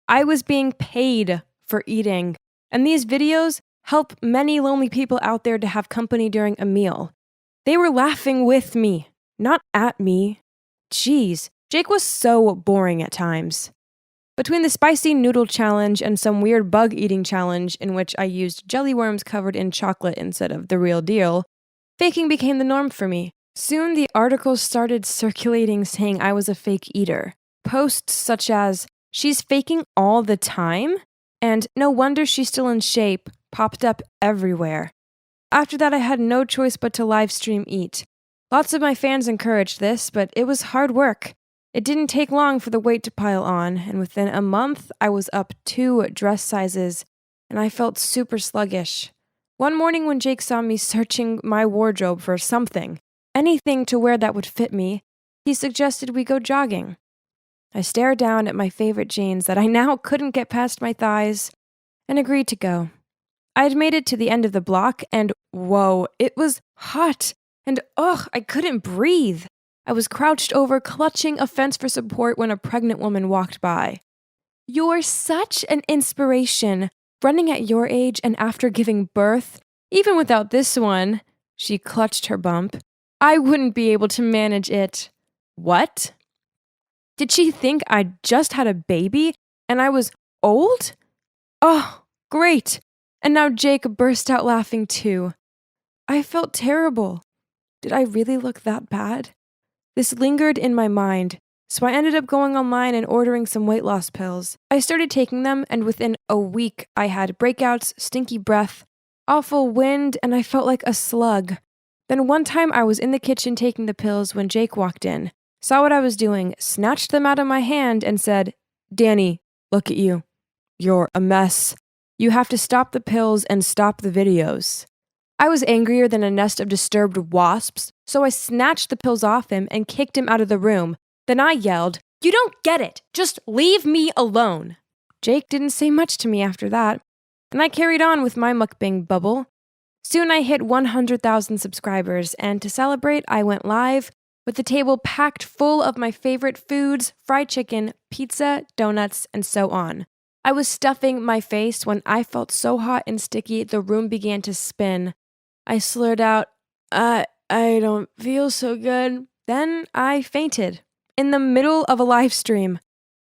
I was being paid for eating, and these videos help many lonely people out there to have company during a meal. They were laughing with me, not at me. Jeez, Jake was so boring at times. Between the spicy noodle challenge and some weird bug eating challenge in which I used jelly worms covered in chocolate instead of the real deal, faking became the norm for me. Soon the articles started circulating saying I was a fake eater. Posts such as, she's faking all the time, and no wonder she's still in shape, popped up everywhere. After that, I had no choice but to live stream eat. Lots of my fans encouraged this, but it was hard work. It didn't take long for the weight to pile on, and within a month, I was up 2 dress sizes, and I felt super sluggish. One morning when Jake saw me searching my wardrobe for something, anything to wear that would fit me, he suggested we go jogging. I stared down at my favorite jeans that I now couldn't get past my thighs and agreed to go. I had made it to the end of the block and whoa, it was hot and I couldn't breathe. I was crouched over, clutching a fence for support when a pregnant woman walked by. You're such an inspiration, running at your age and after giving birth. Even without this one, she clutched her bump. I wouldn't be able to manage it. What? Did she think I just had a baby and I was old? Oh, great. And now Jake burst out laughing too. I felt terrible. Did I really look that bad? This lingered in my mind, so I ended up going online and ordering some weight loss pills. I started taking them, and within a week, I had breakouts, stinky breath, awful wind, and I felt like a slug. Then one time I was in the kitchen taking the pills when Jake walked in, saw what I was doing, snatched them out of my hand, and said, "Danny, look at you. You're a mess. You have to stop the pills and stop the videos." I was angrier than a nest of disturbed wasps, so I snatched the pills off him and kicked him out of the room. Then I yelled, "You don't get it! Just leave me alone!" Jake didn't say much to me after that, and I carried on with my mukbang bubble. Soon I hit 100,000 subscribers, and to celebrate, I went live with the table packed full of my favorite foods, fried chicken, pizza, donuts, and so on. I was stuffing my face when I felt so hot and sticky the room began to spin. I slurred out, I don't feel so good. Then I fainted in the middle of a live stream.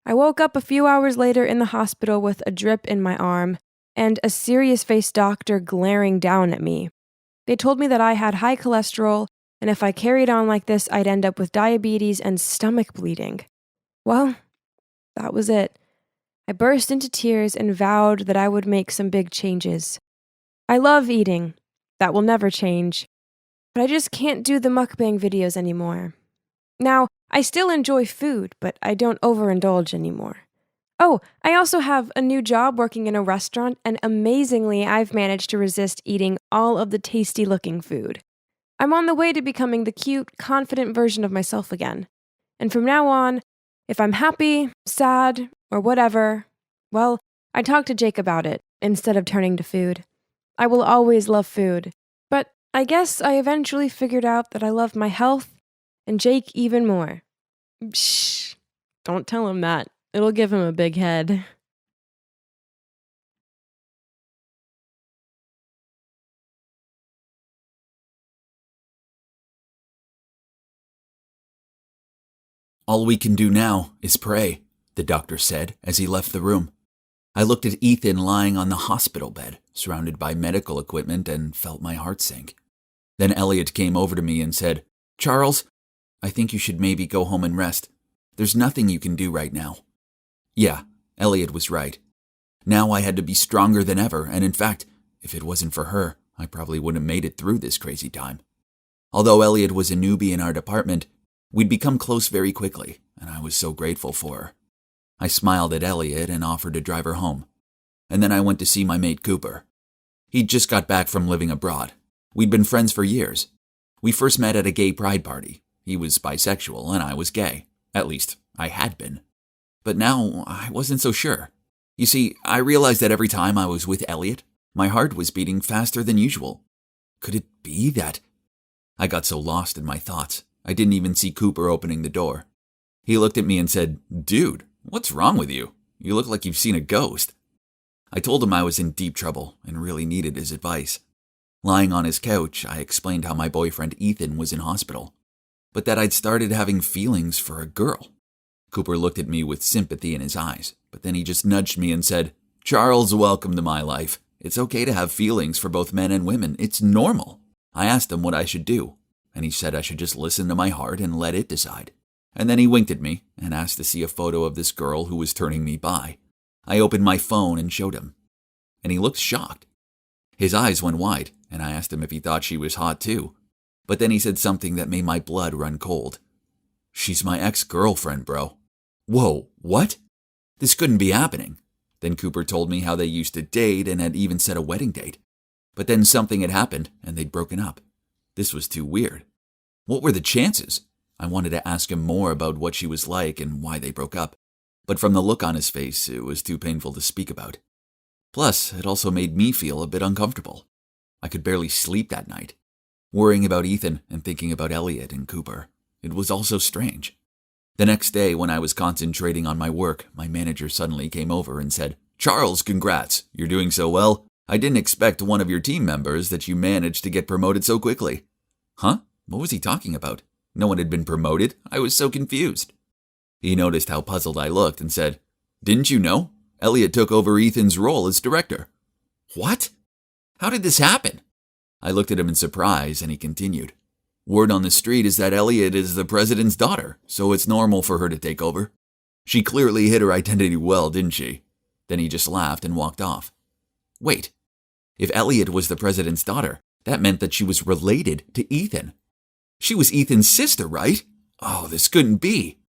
I woke up a few hours later in the hospital with a drip in my arm and a serious-faced doctor glaring down at me. They told me that I had high cholesterol, and if I carried on like this, I'd end up with diabetes and stomach bleeding. Well, that was it. I burst into tears and vowed that I would make some big changes. I love eating. That will never change. But I just can't do the mukbang videos anymore. Now, I still enjoy food, but I don't overindulge anymore. Oh, I also have a new job working in a restaurant, and amazingly, I've managed to resist eating all of the tasty-looking food. I'm on the way to becoming the cute, confident version of myself again. And from now on, if I'm happy, sad, or whatever, well, I talk to Jake about it instead of turning to food. I will always love food, but I guess I eventually figured out that I love my health and Jake even more. Shh, don't tell him that. It'll give him a big head. "All we can do now is pray," the doctor said as he left the room. I looked at Ethan lying on the hospital bed, surrounded by medical equipment, and felt my heart sink. Then Elliot came over to me and said, "Charles, I think you should maybe go home and rest. There's nothing you can do right now." Yeah, Elliot was right. Now I had to be stronger than ever, and in fact, if it wasn't for her, I probably wouldn't have made it through this crazy time. Although Elliot was a newbie in our department, we'd become close very quickly, and I was so grateful for her. I smiled at Elliot and offered to drive her home. And then I went to see my mate Cooper. He'd just got back from living abroad. We'd been friends for years. We first met at a gay pride party. He was bisexual and I was gay. At least, I had been. But now, I wasn't so sure. You see, I realized that every time I was with Elliot, my heart was beating faster than usual. Could it be that? I got so lost in my thoughts, I didn't even see Cooper opening the door. He looked at me and said, "Dude, what's wrong with you? You look like you've seen a ghost." I told him I was in deep trouble and really needed his advice. Lying on his couch, I explained how my boyfriend Ethan was in hospital, but that I'd started having feelings for a girl. Cooper looked at me with sympathy in his eyes, but then he just nudged me and said, "Charles, welcome to my life. It's okay to have feelings for both men and women. It's normal." I asked him what I should do, and he said I should just listen to my heart and let it decide. And then he winked at me and asked to see a photo of this girl who was turning me by. I opened my phone and showed him, and he looked shocked. His eyes went wide, and I asked him if he thought she was hot too. But then he said something that made my blood run cold. "She's my ex-girlfriend, bro." Whoa, what? This couldn't be happening. Then Cooper told me how they used to date and had even set a wedding date. But then something had happened, and they'd broken up. This was too weird. What were the chances? I wanted to ask him more about what she was like and why they broke up, but from the look on his face, it was too painful to speak about. Plus, it also made me feel a bit uncomfortable. I could barely sleep that night, worrying about Ethan and thinking about Elliot and Cooper. It was all so strange. The next day, when I was concentrating on my work, my manager suddenly came over and said, "Charles, congrats. You're doing so well. I didn't expect one of your team members that you managed to get promoted so quickly." Huh? What was he talking about? No one had been promoted. I was so confused. He noticed how puzzled I looked and said, "Didn't you know? Elliot took over Ethan's role as director." What? How did this happen? I looked at him in surprise, and he continued. "Word on the street is that Elliot is the president's daughter, so it's normal for her to take over. She clearly hid her identity well, didn't she?" Then he just laughed and walked off. Wait, if Elliot was the president's daughter, that meant that she was related to Ethan. She was Ethan's sister, right? Oh, this couldn't be.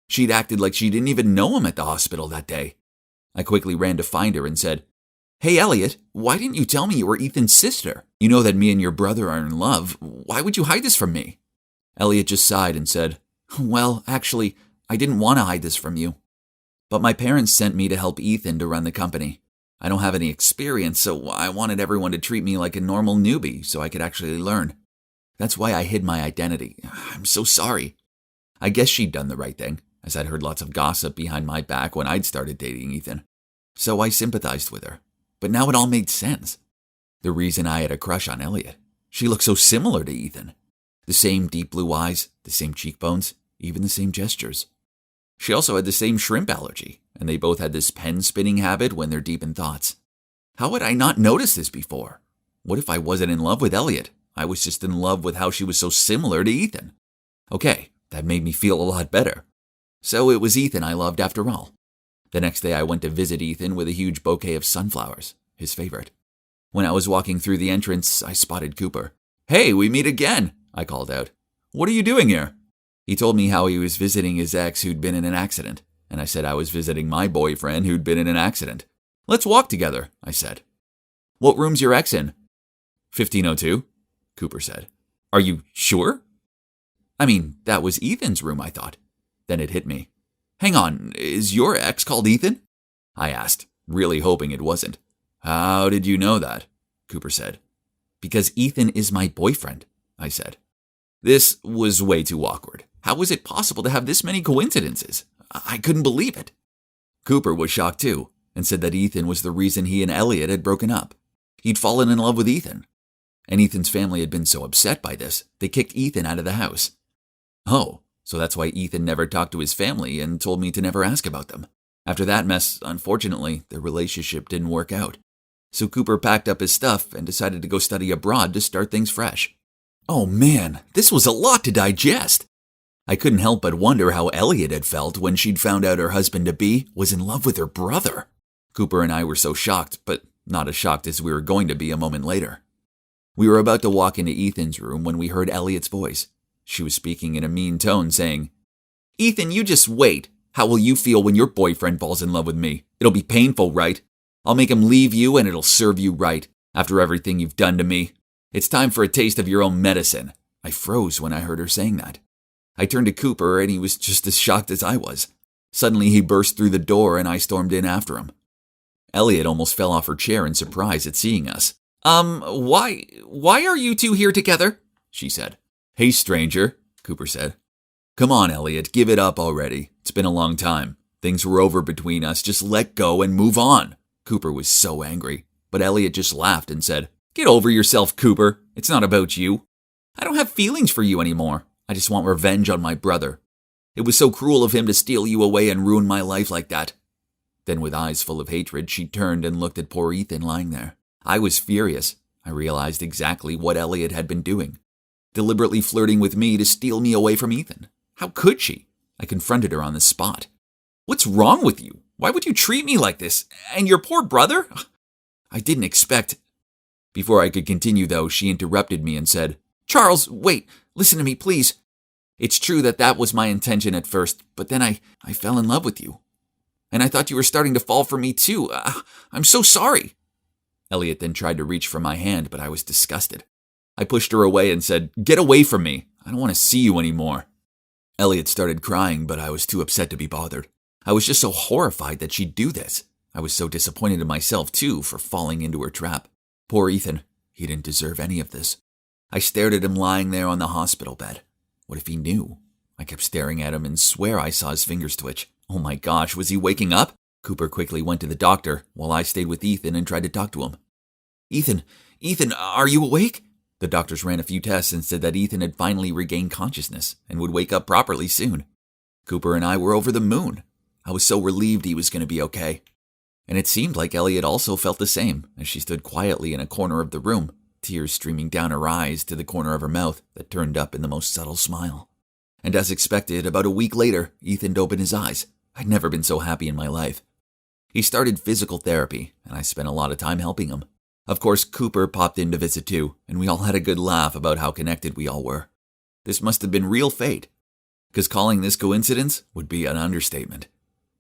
She'd acted like she didn't even know him at the hospital that day. I quickly ran to find her and said, "Hey, Elliot, why didn't you tell me you were Ethan's sister? You know that me and your brother are in love. Why would you hide this from me?" Elliot just sighed and said, "Well, actually, I didn't want to hide this from you. But my parents sent me to help Ethan to run the company. I don't have any experience, so I wanted everyone to treat me like a normal newbie so I could actually learn. That's why I hid my identity. I'm so sorry." I guess she'd done the right thing, as I'd heard lots of gossip behind my back when I'd started dating Ethan. So I sympathized with her. But now it all made sense. The reason I had a crush on Elliot. She looked so similar to Ethan. The same deep blue eyes, the same cheekbones, even the same gestures. She also had the same shrimp allergy, and they both had this pen-spinning habit when they're deep in thoughts. How had I not noticed this before? What if I wasn't in love with Elliot? I was just in love with how she was so similar to Ethan. Okay, that made me feel a lot better. So it was Ethan I loved after all. The next day I went to visit Ethan with a huge bouquet of sunflowers, his favorite. When I was walking through the entrance, I spotted Cooper. "Hey, we meet again," I called out. "What are you doing here?" He told me how he was visiting his ex who'd been in an accident, and I said I was visiting my boyfriend who'd been in an accident. "Let's walk together," I said. "What room's your ex in?" 1502, Cooper said. "Are you sure?" I mean, that was Ethan's room, I thought. Then it hit me. "Hang on, is your ex called Ethan?" I asked, really hoping it wasn't. "How did you know that?" Cooper said. "Because Ethan is my boyfriend," I said. This was way too awkward. How was it possible to have this many coincidences? I couldn't believe it. Cooper was shocked too, and said that Ethan was the reason he and Elliot had broken up. He'd fallen in love with Ethan. And Ethan's family had been so upset by this, they kicked Ethan out of the house. Oh, so that's why Ethan never talked to his family and told me to never ask about them. After that mess, unfortunately, their relationship didn't work out. So Cooper packed up his stuff and decided to go study abroad to start things fresh. Oh man, this was a lot to digest. I couldn't help but wonder how Elliot had felt when she'd found out her husband-to-be was in love with her brother. Cooper and I were so shocked, but not as shocked as we were going to be a moment later. We were about to walk into Ethan's room when we heard Elliot's voice. She was speaking in a mean tone, saying, "Ethan, you just wait. How will you feel when your boyfriend falls in love with me? It'll be painful, right? I'll make him leave you and it'll serve you right, after everything you've done to me. It's time for a taste of your own medicine." I froze when I heard her saying that. I turned to Cooper and he was just as shocked as I was. Suddenly he burst through the door and I stormed in after him. Elliot almost fell off her chair in surprise at seeing us. Why are you two here together?" she said. "Hey, stranger," Cooper said. "Come on, Elliot, give it up already. It's been a long time. Things were over between us. Just let go and move on." Cooper was so angry, but Elliot just laughed and said, "Get over yourself, Cooper. It's not about you. I don't have feelings for you anymore. I just want revenge on my brother. It was so cruel of him to steal you away and ruin my life like that." Then with eyes full of hatred, she turned and looked at poor Ethan lying there. I was furious. I realized exactly what Elliot had been doing. Deliberately flirting with me to steal me away from Ethan. How could she? I confronted her on the spot. "What's wrong with you? Why would you treat me like this? And your poor brother? I didn't expect..." Before I could continue, though, she interrupted me and said, "Charles, wait, listen to me, please. It's true that was my intention at first, but then I fell in love with you. And I thought you were starting to fall for me too. I'm so sorry." Elliot then tried to reach for my hand, but I was disgusted. I pushed her away and said, "Get away from me. I don't want to see you anymore." Elliot started crying, but I was too upset to be bothered. I was just so horrified that she'd do this. I was so disappointed in myself, too, for falling into her trap. Poor Ethan. He didn't deserve any of this. I stared at him lying there on the hospital bed. What if he knew? I kept staring at him and swear I saw his fingers twitch. Oh my gosh, was he waking up? Cooper quickly went to the doctor while I stayed with Ethan and tried to talk to him. Ethan, are you awake? The doctors ran a few tests and said that Ethan had finally regained consciousness and would wake up properly soon. Cooper and I were over the moon. I was so relieved he was going to be okay. And it seemed like Elliot also felt the same as she stood quietly in a corner of the room, tears streaming down her eyes to the corner of her mouth that turned up in the most subtle smile. And as expected, about a week later, Ethan opened his eyes. I'd never been so happy in my life. He started physical therapy, and I spent a lot of time helping him. Of course, Cooper popped in to visit too, and we all had a good laugh about how connected we all were. This must have been real fate, because calling this coincidence would be an understatement.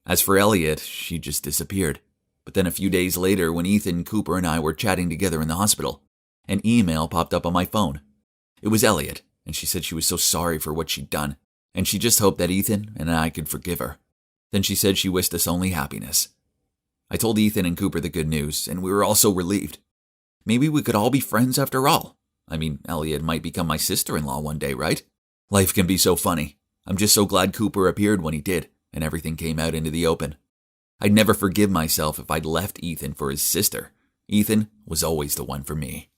As for Elliot, she just disappeared. But then a few days later, when Ethan, Cooper, and I were chatting together in the hospital, an email popped up on my phone. It was Elliot, and she said she was so sorry for what she'd done, and she just hoped that Ethan and I could forgive her. Then she said she wished us only happiness. I told Ethan and Cooper the good news, and we were all so relieved. Maybe we could all be friends after all. I mean, Elliot might become my sister-in-law one day, right? Life can be so funny. I'm just so glad Cooper appeared when he did, and everything came out into the open. I'd never forgive myself if I'd left Ethan for his sister. Ethan was always the one for me.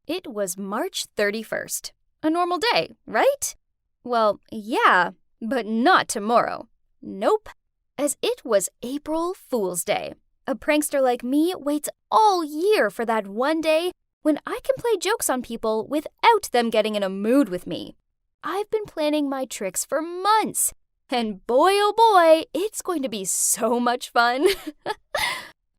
It was March 31st. A normal day, right? Well, yeah, but not tomorrow. Nope, as it was April Fool's Day. A prankster like me waits all year for that one day when I can play jokes on people without them getting in a mood with me. I've been planning my tricks for months, and boy oh boy, it's going to be so much fun.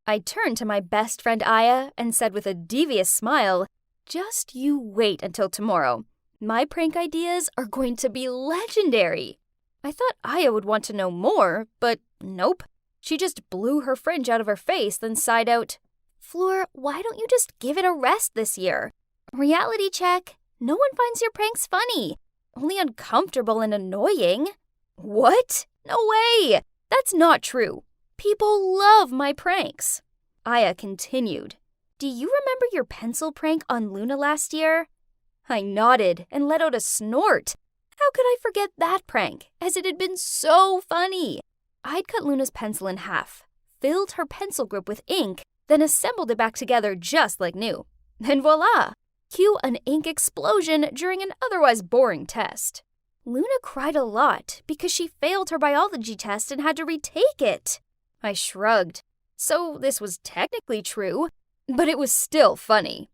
I turned to my best friend Aya and said with a devious smile, "Just you wait until tomorrow. My prank ideas are going to be legendary." I thought Aya would want to know more, but nope. She just blew her fringe out of her face, then sighed out, "Fleur, why don't you just give it a rest this year? Reality check. No one finds your pranks funny. Only uncomfortable and annoying." What? No way! That's not true. People love my pranks. Aya continued, "Do you remember your pencil prank on Luna last year?" I nodded and let out a snort. How could I forget that prank, as it had been so funny? I'd cut Luna's pencil in half, filled her pencil grip with ink, then assembled it back together just like new. And voila! Cue an ink explosion during an otherwise boring test. Luna cried a lot because she failed her biology test and had to retake it. I shrugged. So this was technically true, but it was still funny.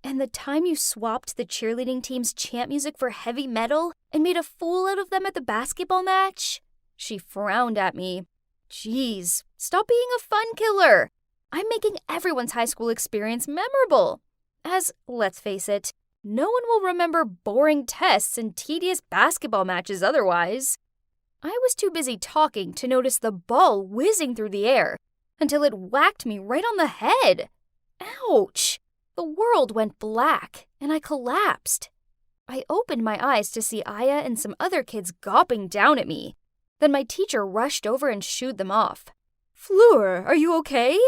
And the time you swapped the cheerleading team's chant music for heavy metal and made a fool out of them at the basketball match? She frowned at me. Jeez, stop being a fun killer. I'm making everyone's high school experience memorable. As, let's face it, no one will remember boring tests and tedious basketball matches otherwise. I was too busy talking to notice the ball whizzing through the air until it whacked me right on the head. Ouch! The world went black, and I collapsed. I opened my eyes to see Aya and some other kids gawping down at me. Then my teacher rushed over and shooed them off. "Fleur, are you okay?"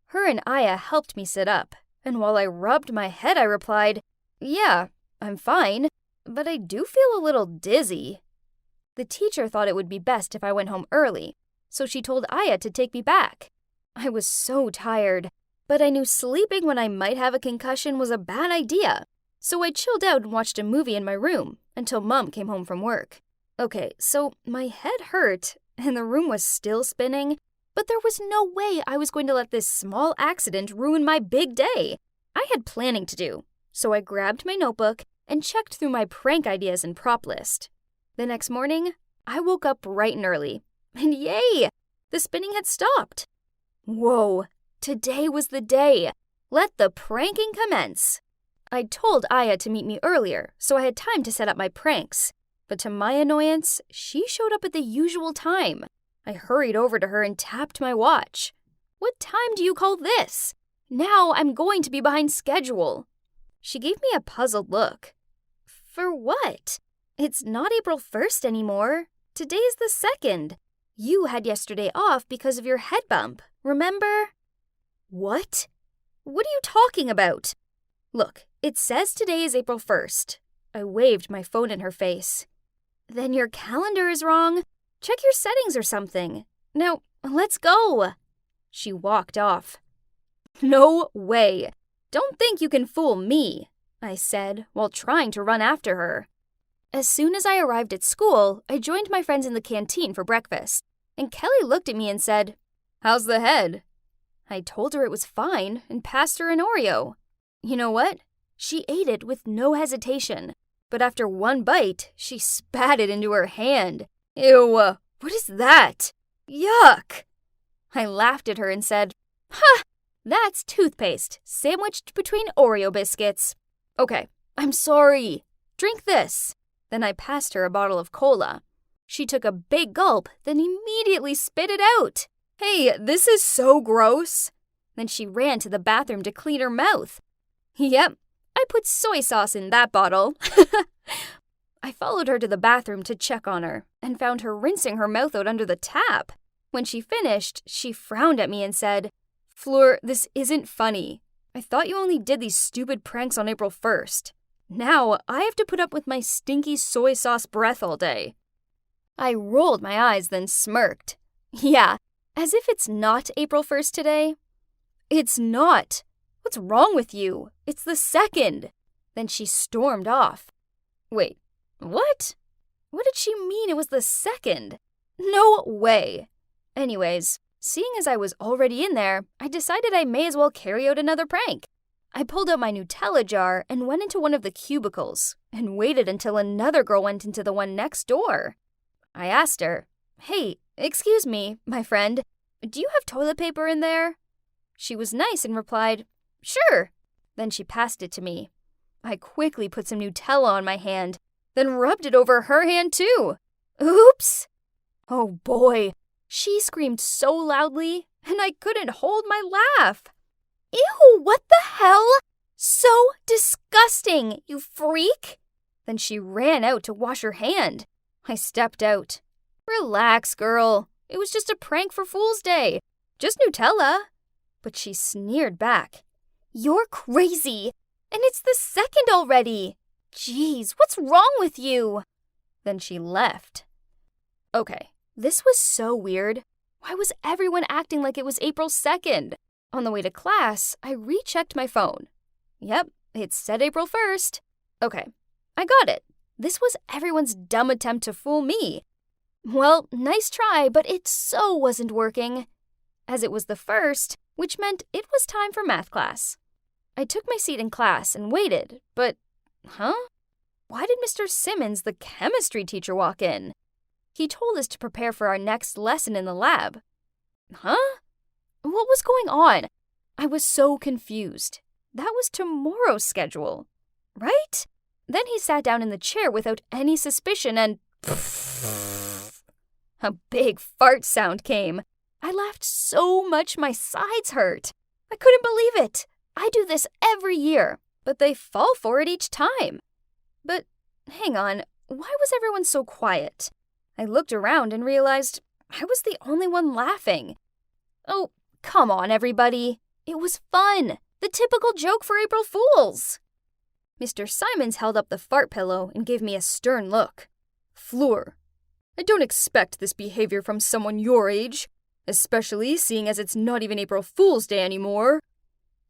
Her and Aya helped me sit up, and while I rubbed my head, I replied, "Yeah, I'm fine, but I do feel a little dizzy." The teacher thought it would be best if I went home early, so she told Aya to take me back. I was so tired, but I knew sleeping when I might have a concussion was a bad idea, so I chilled out and watched a movie in my room until Mom came home from work. Okay, so my head hurt, and the room was still spinning, but there was no way I was going to let this small accident ruin my big day. I had planning to do, so I grabbed my notebook and checked through my prank ideas and prop list. The next morning, I woke up bright and early, and yay! The spinning had stopped. Whoa, today was the day. Let the pranking commence. I told Aya to meet me earlier, so I had time to set up my pranks. But to my annoyance, she showed up at the usual time. I hurried over to her and tapped my watch. What time do you call this? Now I'm going to be behind schedule. She gave me a puzzled look. For what? It's not April 1st anymore. Today's the 2nd. You had yesterday off because of your head bump, remember? What? What are you talking about? Look, it says today is April 1st. I waved my phone in her face. Then your calendar is wrong. Check your settings or something. Now, let's go. She walked off. No way. Don't think you can fool me, I said while trying to run after her. As soon as I arrived at school, I joined my friends in the canteen for breakfast, and Kelly looked at me and said, "How's the head?" I told her it was fine and passed her an Oreo. You know what? She ate it with no hesitation, but after one bite, she spat it into her hand. Ew, what is that? Yuck! I laughed at her and said, "Ha! That's toothpaste sandwiched between Oreo biscuits. Okay, I'm sorry. Drink this." Then I passed her a bottle of cola. She took a big gulp, then immediately spit it out. Hey, this is so gross. Then she ran to the bathroom to clean her mouth. Yep, I put soy sauce in that bottle. I followed her to the bathroom to check on her and found her rinsing her mouth out under the tap. When she finished, she frowned at me and said, "Fleur, this isn't funny. I thought you only did these stupid pranks on April 1st. Now I have to put up with my stinky soy sauce breath all day." I rolled my eyes, then smirked. Yeah, as if it's not April 1st today. It's not. What's wrong with you? It's the 2nd. Then she stormed off. Wait, what? What did she mean it was the 2nd? No way. Anyways, seeing as I was already in there, I decided I may as well carry out another prank. I pulled out my Nutella jar and went into one of the cubicles and waited until another girl went into the one next door. I asked her, "Hey, excuse me, my friend, do you have toilet paper in there?" She was nice and replied, "Sure." Then she passed it to me. I quickly put some Nutella on my hand, then rubbed it over her hand too. Oops! Oh boy, she screamed so loudly, and I couldn't hold my laugh. Ew, what the hell? So disgusting, you freak! Then she ran out to wash her hand. I stepped out. Relax, girl. It was just a prank for Fool's Day. Just Nutella. But she sneered back. You're crazy, and it's the 2nd already. Jeez, what's wrong with you? Then she left. Okay, this was so weird. Why was everyone acting like it was April 2nd? On the way to class, I rechecked my phone. Yep, it said April 1st. Okay, I got it. This was everyone's dumb attempt to fool me. Well, nice try, but it so wasn't working. As it was the 1st, which meant it was time for math class. I took my seat in class and waited, but, Why did Mr. Simmons, the chemistry teacher, walk in? He told us to prepare for our next lesson in the lab. What was going on? I was so confused. That was tomorrow's schedule, right? Then he sat down in the chair without any suspicion and a big fart sound came. I laughed so much my sides hurt. I couldn't believe it. I do this every year, but they fall for it each time. But hang on, why was everyone so quiet? I looked around and realized I was the only one laughing. Oh, come on, everybody. It was fun. The typical joke for April Fools. Mr. Simons held up the fart pillow and gave me a stern look. Fleur, I don't expect this behavior from someone your age, especially seeing as it's not even April Fool's Day anymore.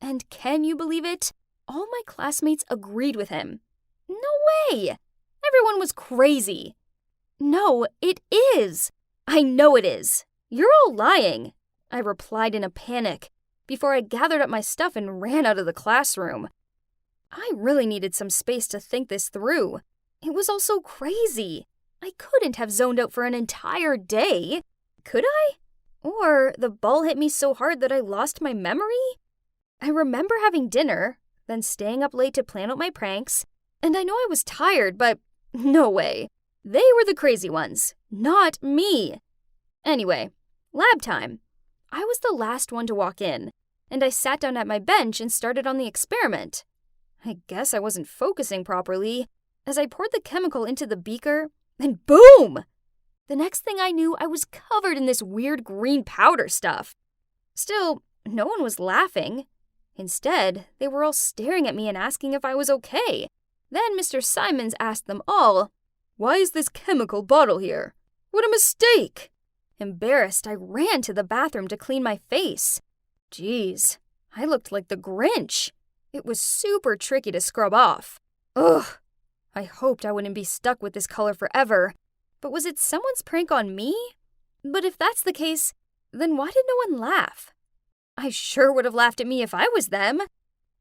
And can you believe it? All my classmates agreed with him. No way! Everyone was crazy. No, it is. I know it is. You're all lying, I replied in a panic before I gathered up my stuff and ran out of the classroom. I really needed some space to think this through. It was all so crazy. I couldn't have zoned out for an entire day. Could I? Or the ball hit me so hard that I lost my memory? I remember having dinner, then staying up late to plan out my pranks, and I know I was tired, but no way. They were the crazy ones, not me. Anyway, lab time. I was the last one to walk in, and I sat down at my bench and started on the experiment. I guess I wasn't focusing properly as I poured the chemical into the beaker, and boom! The next thing I knew, I was covered in this weird green powder stuff. Still, no one was laughing. Instead, they were all staring at me and asking if I was okay. Then Mr. Simons asked them all, "Why is this chemical bottle here? What a mistake!" Embarrassed, I ran to the bathroom to clean my face. Geez, I looked like the Grinch. It was super tricky to scrub off. Ugh, I hoped I wouldn't be stuck with this color forever. But was it someone's prank on me? But if that's the case, then why did no one laugh? I sure would have laughed at me if I was them.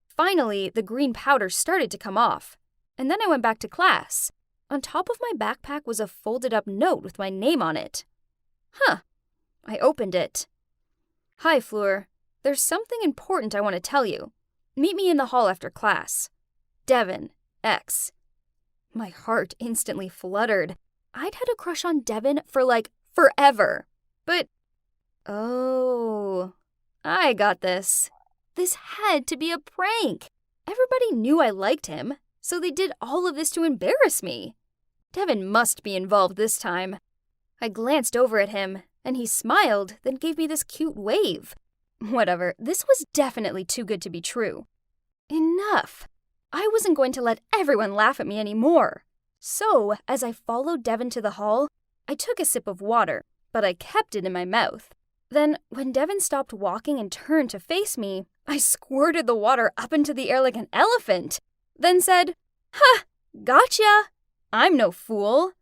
Finally, the green powder started to come off, and then I went back to class. On top of my backpack was a folded-up note with my name on it. Huh. I opened it. "Hi, Fleur. There's something important I want to tell you. Meet me in the hall after class. Devin, X." My heart instantly fluttered. I'd had a crush on Devin for, forever. But, oh, I got this. This had to be a prank. Everybody knew I liked him, so they did all of this to embarrass me. Devin must be involved this time. I glanced over at him, and he smiled, then gave me this cute wave. Whatever, this was definitely too good to be true. Enough. I wasn't going to let everyone laugh at me anymore. So, as I followed Devin to the hall, I took a sip of water, but I kept it in my mouth. Then, when Devin stopped walking and turned to face me, I squirted the water up into the air like an elephant, then said, "Ha! Gotcha! I'm no fool."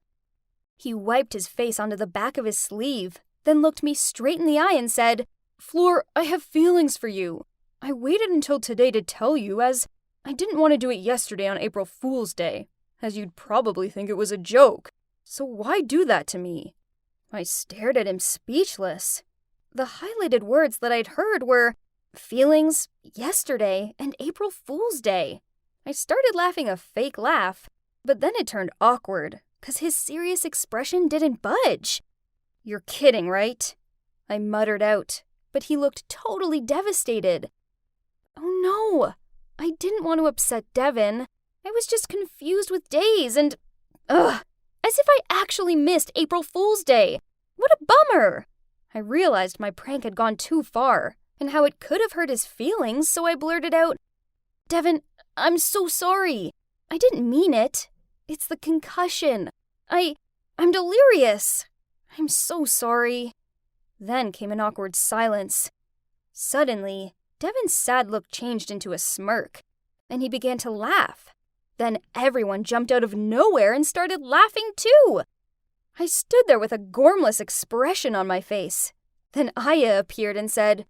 He wiped his face onto the back of his sleeve, then looked me straight in the eye and said, "Fleur, I have feelings for you. I waited until today to tell you, as I didn't want to do it yesterday on April Fool's Day, as you'd probably think it was a joke. So why do that to me?" I stared at him speechless. The highlighted words that I'd heard were feelings, yesterday, and April Fool's Day. I started laughing a fake laugh, but then it turned awkward, 'cause his serious expression didn't budge. "You're kidding, right?" I muttered out, but he looked totally devastated. Oh no, I didn't want to upset Devin. I was just confused with days and, as if I actually missed April Fool's Day. What a bummer! I realized my prank had gone too far, and how it could have hurt his feelings, so I blurted out, "Devin, I'm so sorry. I didn't mean it. It's the concussion. I'm delirious. I'm so sorry." Then came an awkward silence. Suddenly, Devin's sad look changed into a smirk, and he began to laugh. Then everyone jumped out of nowhere and started laughing too. I stood there with a gormless expression on my face. Then Aya appeared and said,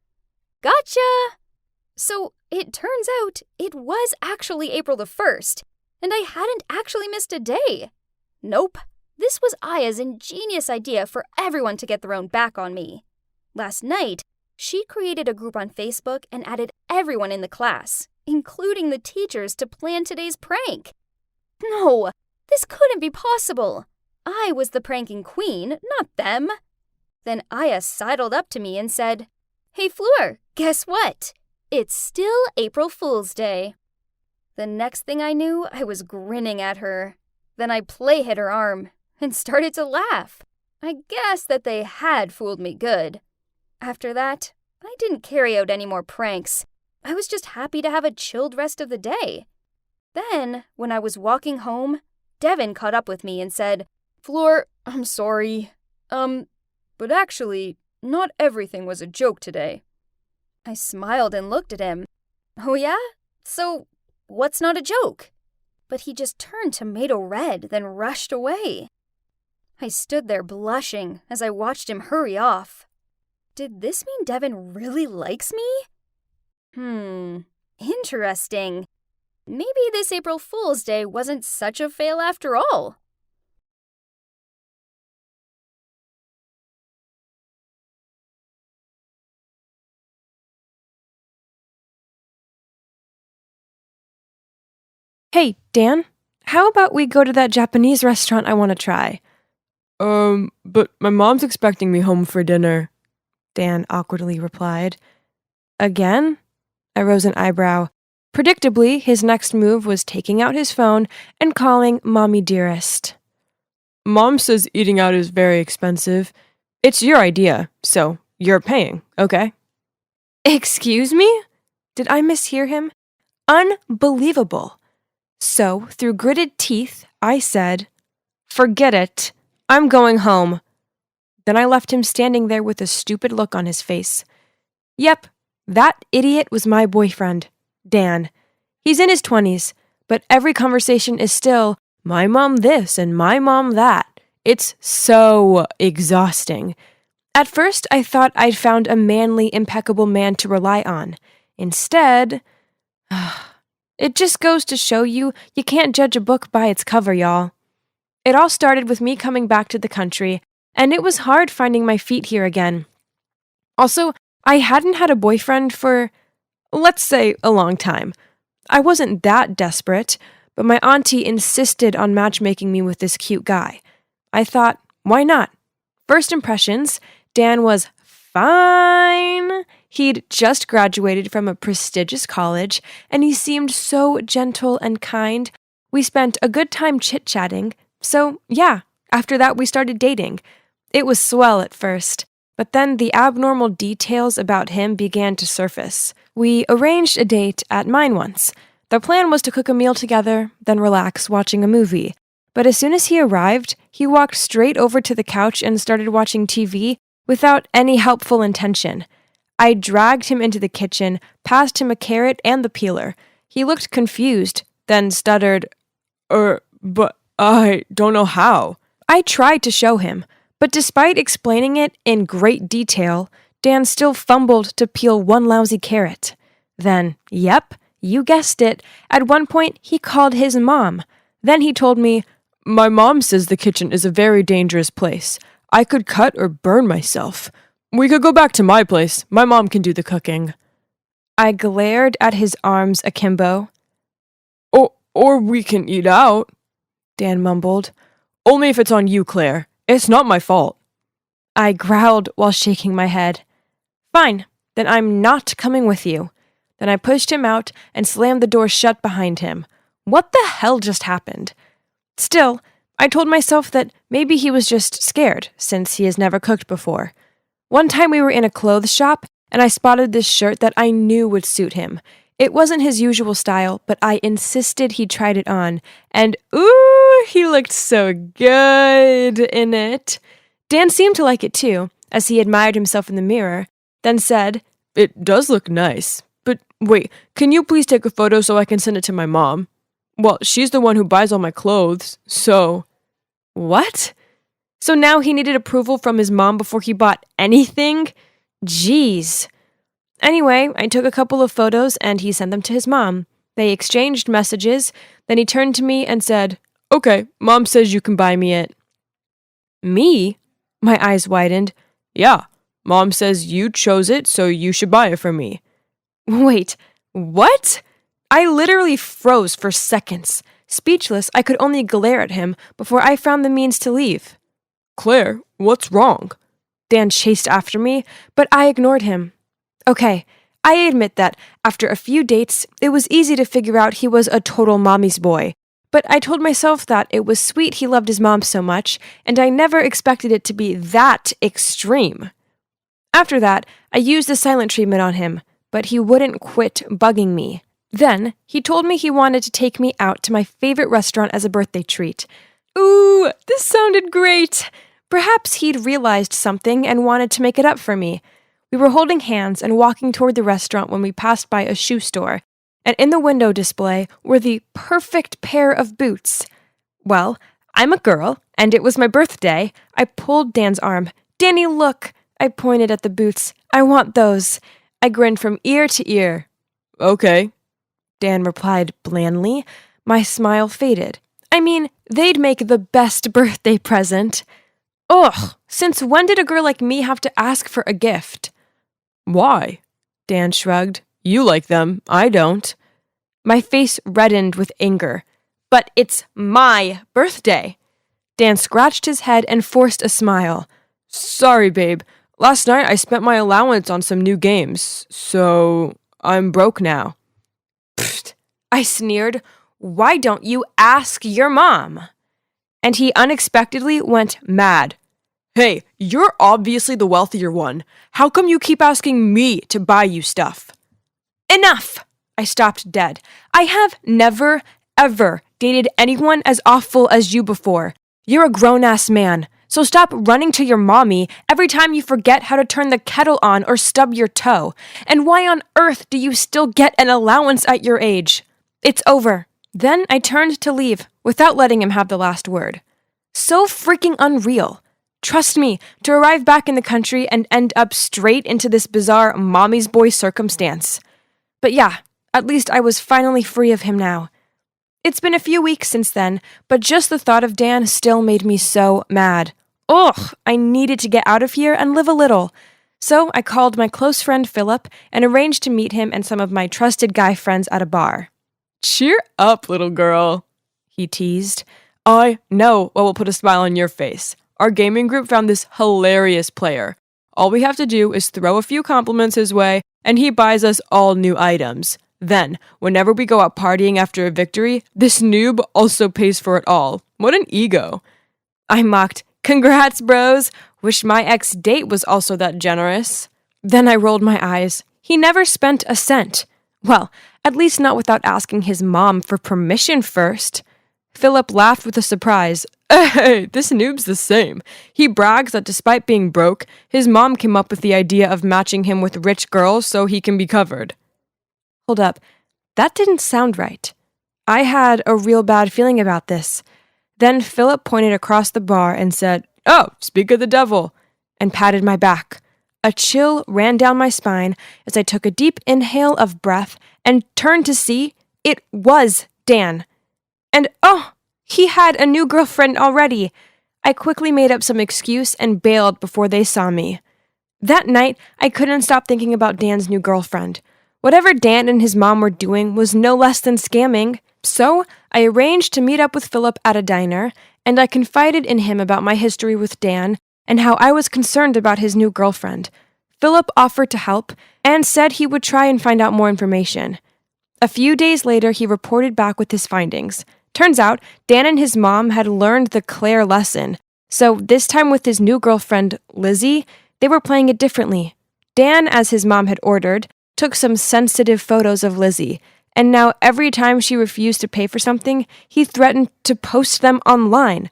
"Gotcha!" So it turns out it was actually April the 1st, and I hadn't actually missed a day. Nope, this was Aya's ingenious idea for everyone to get their own back on me. Last night, she created a group on Facebook and added everyone in the class, including the teachers, to plan today's prank. No, this couldn't be possible. I was the pranking queen, not them. Then Aya sidled up to me and said, "Hey Fleur, guess what? It's still April Fool's Day." The next thing I knew, I was grinning at her. Then I play hit her arm and started to laugh. I guess that they had fooled me good. After that, I didn't carry out any more pranks. I was just happy to have a chilled rest of the day. Then, when I was walking home, Devin caught up with me and said, "Fleur, I'm sorry. But actually, not everything was a joke today." I smiled and looked at him. "Oh yeah? So, what's not a joke?" But he just turned tomato red, then rushed away. I stood there blushing as I watched him hurry off. Did this mean Devin really likes me? Interesting. Maybe this April Fool's Day wasn't such a fail after all. Hey, Dan, how about we go to that Japanese restaurant I want to try? But my mom's expecting me home for dinner, Dan awkwardly replied. Again? I rose an eyebrow. Predictably, his next move was taking out his phone and calling Mommy Dearest. Mom says eating out is very expensive. It's your idea, so you're paying, okay? Excuse me? Did I mishear him? Unbelievable. So, through gritted teeth, I said, Forget it. I'm going home. Then I left him standing there with a stupid look on his face. Yep, that idiot was my boyfriend, Dan. He's in his 20s, but every conversation is still, my mom this and my mom that. It's so exhausting. At first, I thought I'd found a manly, impeccable man to rely on. Instead, it just goes to show you can't judge a book by its cover, y'all. It all started with me coming back to the country, and it was hard finding my feet here again. Also, I hadn't had a boyfriend for, let's say, a long time. I wasn't that desperate, but my auntie insisted on matchmaking me with this cute guy. I thought, why not? First impressions, Dan was fine. He'd just graduated from a prestigious college, and he seemed so gentle and kind. We spent a good time chit-chatting, so yeah, after that we started dating. It was swell at first, but then the abnormal details about him began to surface. We arranged a date at mine once. The plan was to cook a meal together, then relax watching a movie. But as soon as he arrived, he walked straight over to the couch and started watching TV without any helpful intention. I dragged him into the kitchen, passed him a carrot and the peeler. He looked confused, then stuttered, but I don't know how. I tried to show him, but despite explaining it in great detail, Dan still fumbled to peel one lousy carrot. Then, yep, you guessed it, at one point he called his mom. Then he told me, My mom says the kitchen is a very dangerous place. I could cut or burn myself. We could go back to my place. My mom can do the cooking. I glared at his arms akimbo. Or we can eat out, Dan mumbled. Only if it's on you, Claire. It's not my fault. I growled while shaking my head. Fine, then I'm not coming with you. Then I pushed him out and slammed the door shut behind him. What the hell just happened? Still, I told myself that maybe he was just scared, since he has never cooked before. One time we were in a clothes shop, and I spotted this shirt that I knew would suit him. It wasn't his usual style, but I insisted he tried it on, and ooh, he looked so good in it. Dan seemed to like it too, as he admired himself in the mirror, then said, It does look nice, but wait, can you please take a photo so I can send it to my mom? Well, she's the one who buys all my clothes, so... What? So now he needed approval from his mom before he bought anything? Jeez. Anyway, I took a couple of photos and he sent them to his mom. They exchanged messages, then he turned to me and said, Okay, Mom says you can buy me it. Me? My eyes widened. Yeah, Mom says you chose it, so you should buy it for me. Wait, what? I literally froze for seconds. Speechless, I could only glare at him before I found the means to leave. Claire, what's wrong? Dan chased after me, but I ignored him. Okay, I admit that after a few dates, it was easy to figure out he was a total mommy's boy. But I told myself that it was sweet he loved his mom so much, and I never expected it to be that extreme. After that, I used the silent treatment on him, but he wouldn't quit bugging me. Then, he told me he wanted to take me out to my favorite restaurant as a birthday treat. Ooh, this sounded great! Perhaps he'd realized something and wanted to make it up for me. We were holding hands and walking toward the restaurant when we passed by a shoe store, and in the window display were the perfect pair of boots. Well, I'm a girl, and it was my birthday. I pulled Dan's arm. Danny, look! I pointed at the boots. I want those. I grinned from ear to ear. Okay, Dan replied blandly. My smile faded. I mean, they'd make the best birthday present. Ugh, since when did a girl like me have to ask for a gift? Why? Dan shrugged. You like them, I don't. My face reddened with anger. But it's my birthday. Dan scratched his head and forced a smile. Sorry, babe. Last night I spent my allowance on some new games, so I'm broke now. Pfft, I sneered. Why don't you ask your mom? And he unexpectedly went mad. Hey, you're obviously the wealthier one. How come you keep asking me to buy you stuff? Enough! I stopped dead. I have never, ever dated anyone as awful as you before. You're a grown-ass man, so stop running to your mommy every time you forget how to turn the kettle on or stub your toe. And why on earth do you still get an allowance at your age? It's over. Then I turned to leave without letting him have the last word. So freaking unreal. Trust me, to arrive back in the country and end up straight into this bizarre mommy's boy circumstance. But yeah, at least I was finally free of him now. It's been a few weeks since then, but just the thought of Dan still made me so mad. Ugh, I needed to get out of here and live a little. So I called my close friend Philip and arranged to meet him and some of my trusted guy friends at a bar. Cheer up, little girl, he teased. I know what will put a smile on your face. Our gaming group found this hilarious player. All we have to do is throw a few compliments his way, and he buys us all new items. Then, whenever we go out partying after a victory, this noob also pays for it all. What an ego. I mocked, Congrats, bros. Wish my ex-date was also that generous. Then I rolled my eyes. He never spent a cent. Well, at least not without asking his mom for permission first. Philip laughed with a surprise. Hey, this noob's the same. He brags that despite being broke, his mom came up with the idea of matching him with rich girls so he can be covered. Hold up. That didn't sound right. I had a real bad feeling about this. Then Philip pointed across the bar and said, Oh, speak of the devil, and patted my back. A chill ran down my spine as I took a deep inhale of breath and turned to see it was Dan. And oh, he had a new girlfriend already. I quickly made up some excuse and bailed before they saw me. That night, I couldn't stop thinking about Dan's new girlfriend. Whatever Dan and his mom were doing was no less than scamming. So I arranged to meet up with Philip at a diner, and I confided in him about my history with Dan and how I was concerned about his new girlfriend. Philip offered to help and said he would try and find out more information. A few days later, he reported back with his findings. Turns out, Dan and his mom had learned the Claire lesson, so this time with his new girlfriend, Lizzie, they were playing it differently. Dan, as his mom had ordered, took some sensitive photos of Lizzie, and now every time she refused to pay for something, he threatened to post them online.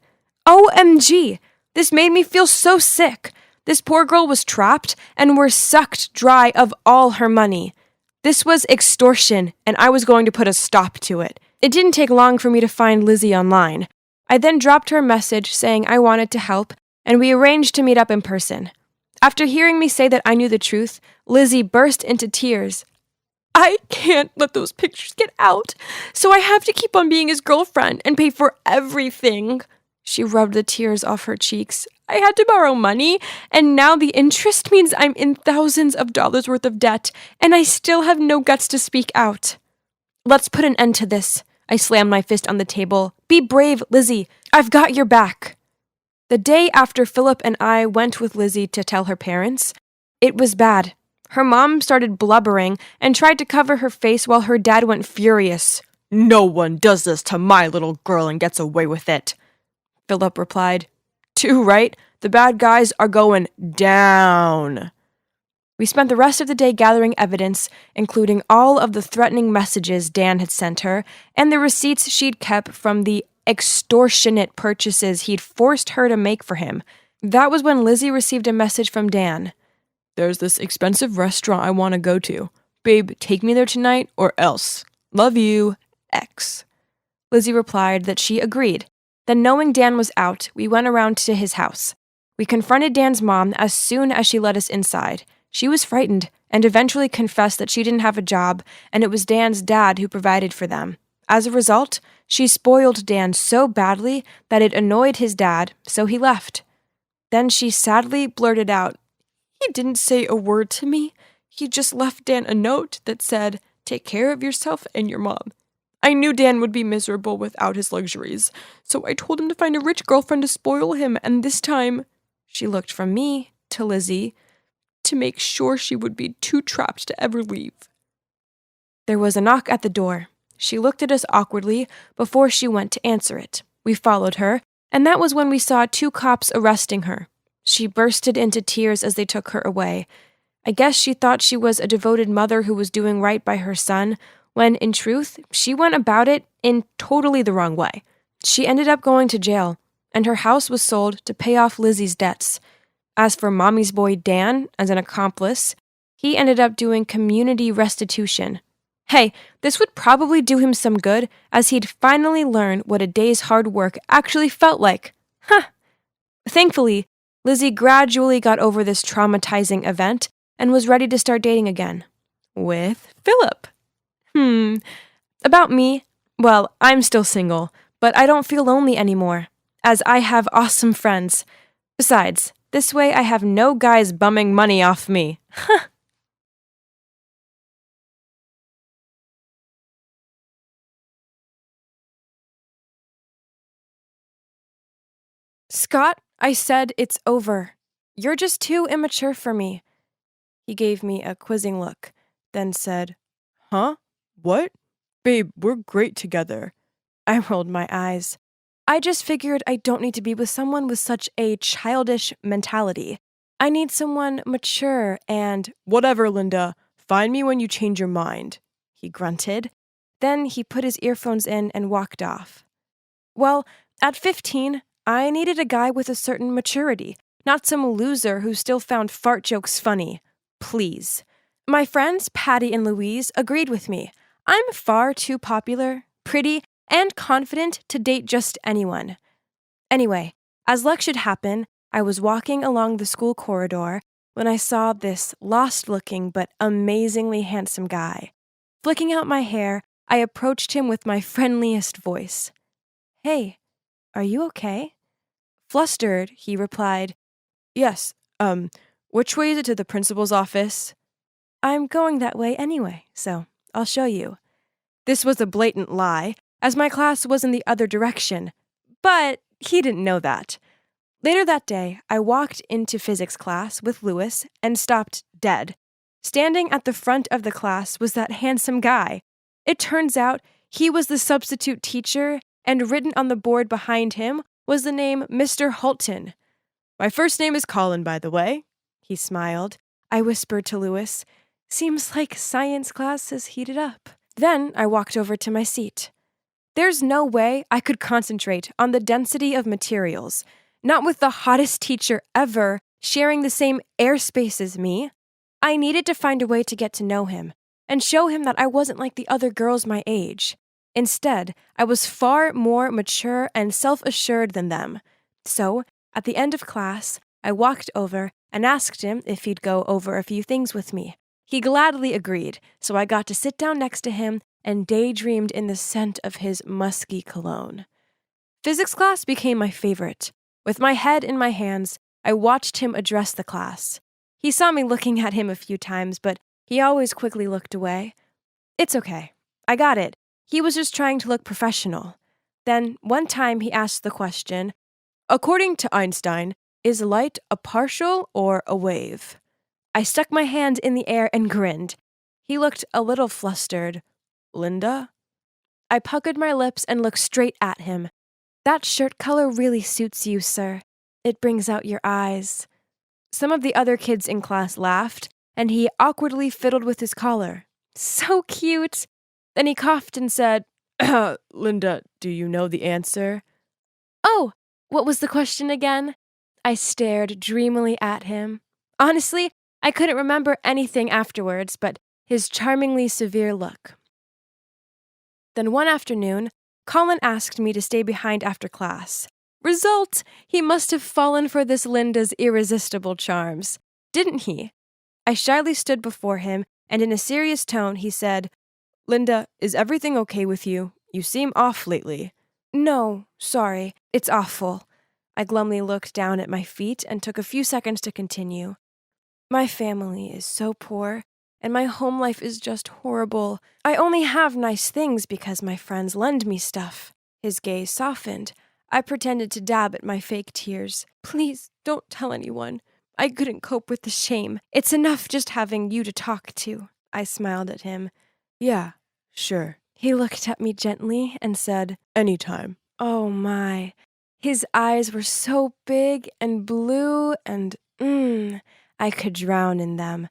OMG! This made me feel so sick. This poor girl was trapped and were sucked dry of all her money. This was extortion, and I was going to put a stop to it. It didn't take long for me to find Lizzie online. I then dropped her a message saying I wanted to help, and we arranged to meet up in person. After hearing me say that I knew the truth, Lizzie burst into tears. I can't let those pictures get out, so I have to keep on being his girlfriend and pay for everything. She rubbed the tears off her cheeks. I had to borrow money, and now the interest means I'm in thousands of dollars worth of debt, and I still have no guts to speak out. Let's put an end to this. I slammed my fist on the table. Be brave, Lizzie. I've got your back. The day after Philip and I went with Lizzie to tell her parents, it was bad. Her mom started blubbering and tried to cover her face while her dad went furious. No one does this to my little girl and gets away with it. Philip replied, Too right. The bad guys are going down. We spent the rest of the day gathering evidence, including all of the threatening messages Dan had sent her and the receipts she'd kept from the extortionate purchases he'd forced her to make for him. That was when Lizzie received a message from Dan. There's this expensive restaurant I want to go to. Babe, take me there tonight or else. Love you, X. Lizzie replied that she agreed. Then, knowing Dan was out, we went around to his house. We confronted Dan's mom as soon as she let us inside. She was frightened and eventually confessed that she didn't have a job and it was Dan's dad who provided for them. As a result, she spoiled Dan so badly that it annoyed his dad, so he left. Then she sadly blurted out, He didn't say a word to me. He just left Dan a note that said, Take care of yourself and your mom. I knew Dan would be miserable without his luxuries, so I told him to find a rich girlfriend to spoil him, and this time, she looked from me to Lizzie to make sure she would be too trapped to ever leave. There was a knock at the door. She looked at us awkwardly before she went to answer it. We followed her, and that was when we saw 2 cops arresting her. She bursted into tears as they took her away. I guess she thought she was a devoted mother who was doing right by her son, when, in truth, she went about it in totally the wrong way. She ended up going to jail, and her house was sold to pay off Lizzie's debts. As for Mommy's boy Dan, as an accomplice, he ended up doing community restitution. Hey, this would probably do him some good, as he'd finally learn what a day's hard work actually felt like. Thankfully, Lizzie gradually got over this traumatizing event and was ready to start dating again. With Philip. About me, well, I'm still single, but I don't feel lonely anymore, as I have awesome friends. Besides, this way I have no guys bumming money off me. Scott, I said it's over. You're just too immature for me. He gave me a quizzing look, then said, Huh? What? Babe, we're great together. I rolled my eyes. I just figured I don't need to be with someone with such a childish mentality. I need someone mature and... Whatever, Linda. Find me when you change your mind, he grunted. Then he put his earphones in and walked off. Well, at 15, I needed a guy with a certain maturity, not some loser who still found fart jokes funny. Please. My friends, Patty and Louise, agreed with me. I'm far too popular, pretty, and confident to date just anyone. Anyway, as luck should happen, I was walking along the school corridor when I saw this lost-looking but amazingly handsome guy. Flicking out my hair, I approached him with my friendliest voice. Hey, are you okay? Flustered, he replied, Yes, which way is it to the principal's office? I'm going that way anyway, so I'll show you. This was a blatant lie, as my class was in the other direction, but he didn't know that. Later that day, I walked into physics class with Lewis and stopped dead. Standing at the front of the class was that handsome guy. It turns out he was the substitute teacher, and written on the board behind him was the name Mr. Hulton. My first name is Colin, by the way, he smiled. I whispered to Lewis, Seems like science class has heated up. Then I walked over to my seat. There's no way I could concentrate on the density of materials, not with the hottest teacher ever sharing the same airspace as me. I needed to find a way to get to know him and show him that I wasn't like the other girls my age. Instead, I was far more mature and self-assured than them. So, at the end of class, I walked over and asked him if he'd go over a few things with me. He gladly agreed, so I got to sit down next to him and daydreamed in the scent of his musky cologne. Physics class became my favorite. With my head in my hands, I watched him address the class. He saw me looking at him a few times, but he always quickly looked away. It's okay. I got it. He was just trying to look professional. Then, one time he asked the question, According to Einstein, is light a partial or a wave? I stuck my hand in the air and grinned. He looked a little flustered. Linda? I puckered my lips and looked straight at him. That shirt color really suits you, sir. It brings out your eyes. Some of the other kids in class laughed, and he awkwardly fiddled with his collar. So cute! Then he coughed and said, Linda, do you know the answer? Oh, what was the question again? I stared dreamily at him. Honestly, I couldn't remember anything afterwards but his charmingly severe look. Then one afternoon, Colin asked me to stay behind after class. Result, he must have fallen for this Linda's irresistible charms. Didn't he? I shyly stood before him, and in a serious tone he said, Linda, is everything okay with you? You seem off lately. No, sorry, it's awful. I glumly looked down at my feet and took a few seconds to continue. My family is so poor, and my home life is just horrible. I only have nice things because my friends lend me stuff. His gaze softened. I pretended to dab at my fake tears. Please, don't tell anyone. I couldn't cope with the shame. It's enough just having you to talk to. I smiled at him. Yeah, sure. He looked at me gently and said, anytime. Oh my. His eyes were so big and blue and, I could drown in them.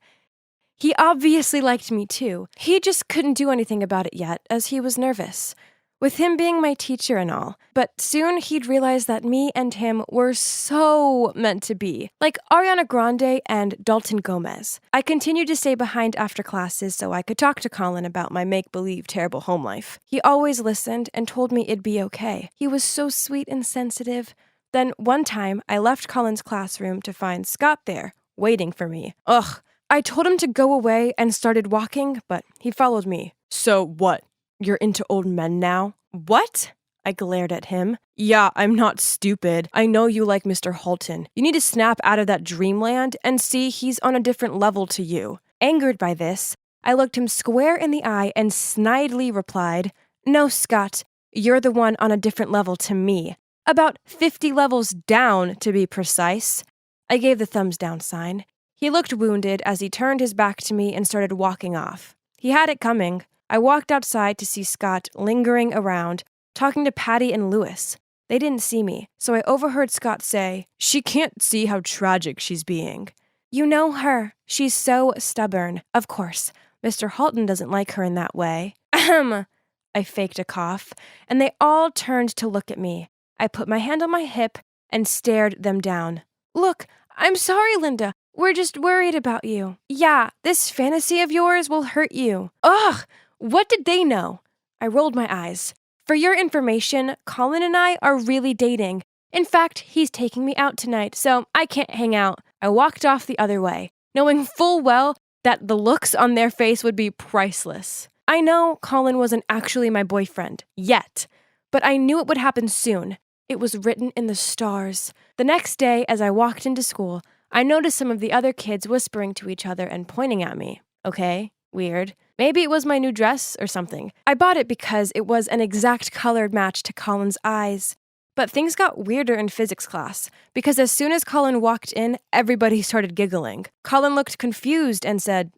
He obviously liked me too. He just couldn't do anything about it yet, as he was nervous. With him being my teacher and all. But soon he'd realize that me and him were so meant to be. Like Ariana Grande and Dalton Gomez. I continued to stay behind after classes so I could talk to Colin about my make-believe terrible home life. He always listened and told me it'd be okay. He was so sweet and sensitive. Then one time, I left Colin's classroom to find Scott there, waiting for me. Ugh. I told him to go away and started walking, but he followed me. So what? You're into old men now? What? I glared at him. Yeah, I'm not stupid. I know you like Mr. Halton. You need to snap out of that dreamland and see he's on a different level to you. Angered by this, I looked him square in the eye and snidely replied, No, Scott, you're the one on a different level to me. About 50 levels down, to be precise. I gave the thumbs down sign. He looked wounded as he turned his back to me and started walking off. He had it coming. I walked outside to see Scott lingering around, talking to Patty and Lewis. They didn't see me, so I overheard Scott say, She can't see how tragic she's being. You know her. She's so stubborn. Of course, Mr. Halton doesn't like her in that way. Ahem. I faked a cough, and they all turned to look at me. I put my hand on my hip and stared them down. Look, I'm sorry, Linda. We're just worried about you. Yeah, this fantasy of yours will hurt you. Ugh! What did they know? I rolled my eyes. For your information, Colin and I are really dating. In fact, he's taking me out tonight, so I can't hang out. I walked off the other way, knowing full well that the looks on their face would be priceless. I know Colin wasn't actually my boyfriend, yet, but I knew it would happen soon. It was written in the stars. The next day, as I walked into school, I noticed some of the other kids whispering to each other and pointing at me. Okay, weird. Maybe it was my new dress or something. I bought it because it was an exact colored match to Colin's eyes. But things got weirder in physics class, because as soon as Colin walked in, everybody started giggling. Colin looked confused and said,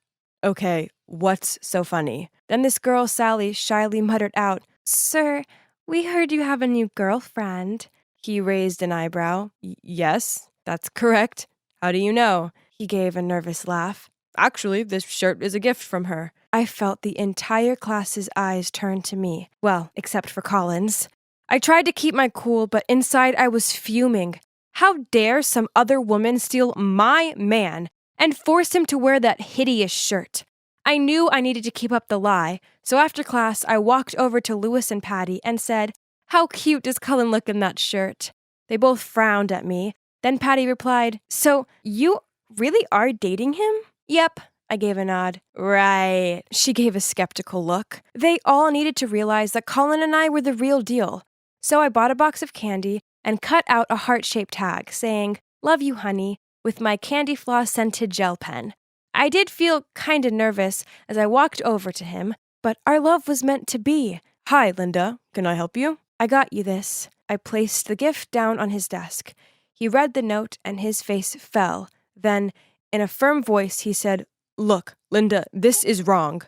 Okay, what's so funny? Then this girl, Sally, shyly muttered out, Sir, we heard you have a new girlfriend. He raised an eyebrow. Yes, that's correct. How do you know? He gave a nervous laugh. Actually, this shirt is a gift from her. I felt the entire class's eyes turn to me. Well, except for Colin's. I tried to keep my cool, but inside I was fuming. How dare some other woman steal my man and force him to wear that hideous shirt? I knew I needed to keep up the lie, so after class I walked over to Lewis and Patty and said, How cute does Colin look in that shirt? They both frowned at me. Then Patty replied, So you really are dating him? Yep, I gave a nod. Right. She gave a skeptical look. They all needed to realize that Colin and I were the real deal. So I bought a box of candy and cut out a heart-shaped tag saying, Love you, honey, with my candy floss scented gel pen. I did feel kinda nervous as I walked over to him, but our love was meant to be. Hi, Linda. Can I help you? I got you this. I placed the gift down on his desk. He read the note and his face fell. Then, in a firm voice, he said, Look, Linda, this is wrong.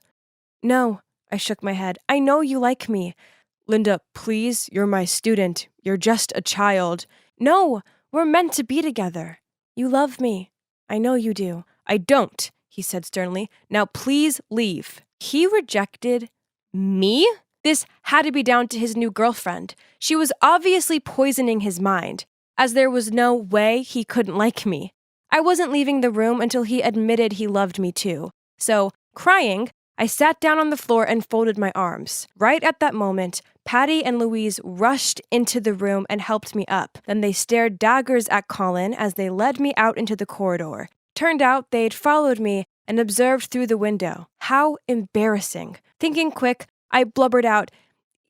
No, I shook my head. I know you like me. Linda, please, you're my student. You're just a child. No, we're meant to be together. You love me. I know you do. I don't, he said sternly. Now please leave. He rejected me? This had to be down to his new girlfriend. She was obviously poisoning his mind, as there was no way he couldn't like me. I wasn't leaving the room until he admitted he loved me too. So, crying, I sat down on the floor and folded my arms. Right at that moment, Patty and Louise rushed into the room and helped me up. Then they stared daggers at Colin as they led me out into the corridor. Turned out they'd followed me and observed through the window. How embarrassing. Thinking quick, I blubbered out,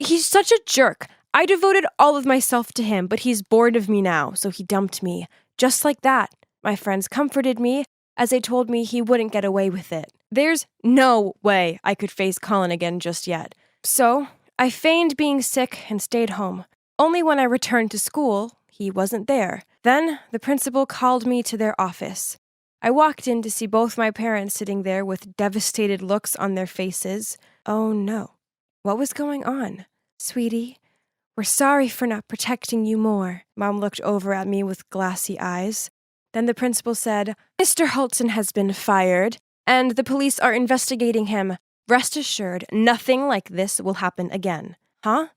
He's such a jerk. I devoted all of myself to him, but he's bored of me now, so he dumped me. Just like that. My friends comforted me as they told me he wouldn't get away with it. There's no way I could face Colin again just yet. So, I feigned being sick and stayed home. Only when I returned to school, he wasn't there. Then, the principal called me to their office. I walked in to see both my parents sitting there with devastated looks on their faces. Oh no. What was going on? Sweetie, we're sorry for not protecting you more. Mom looked over at me with glassy eyes. Then the principal said, Mr. Hulton has been fired, and the police are investigating him. Rest assured, nothing like this will happen again. Huh?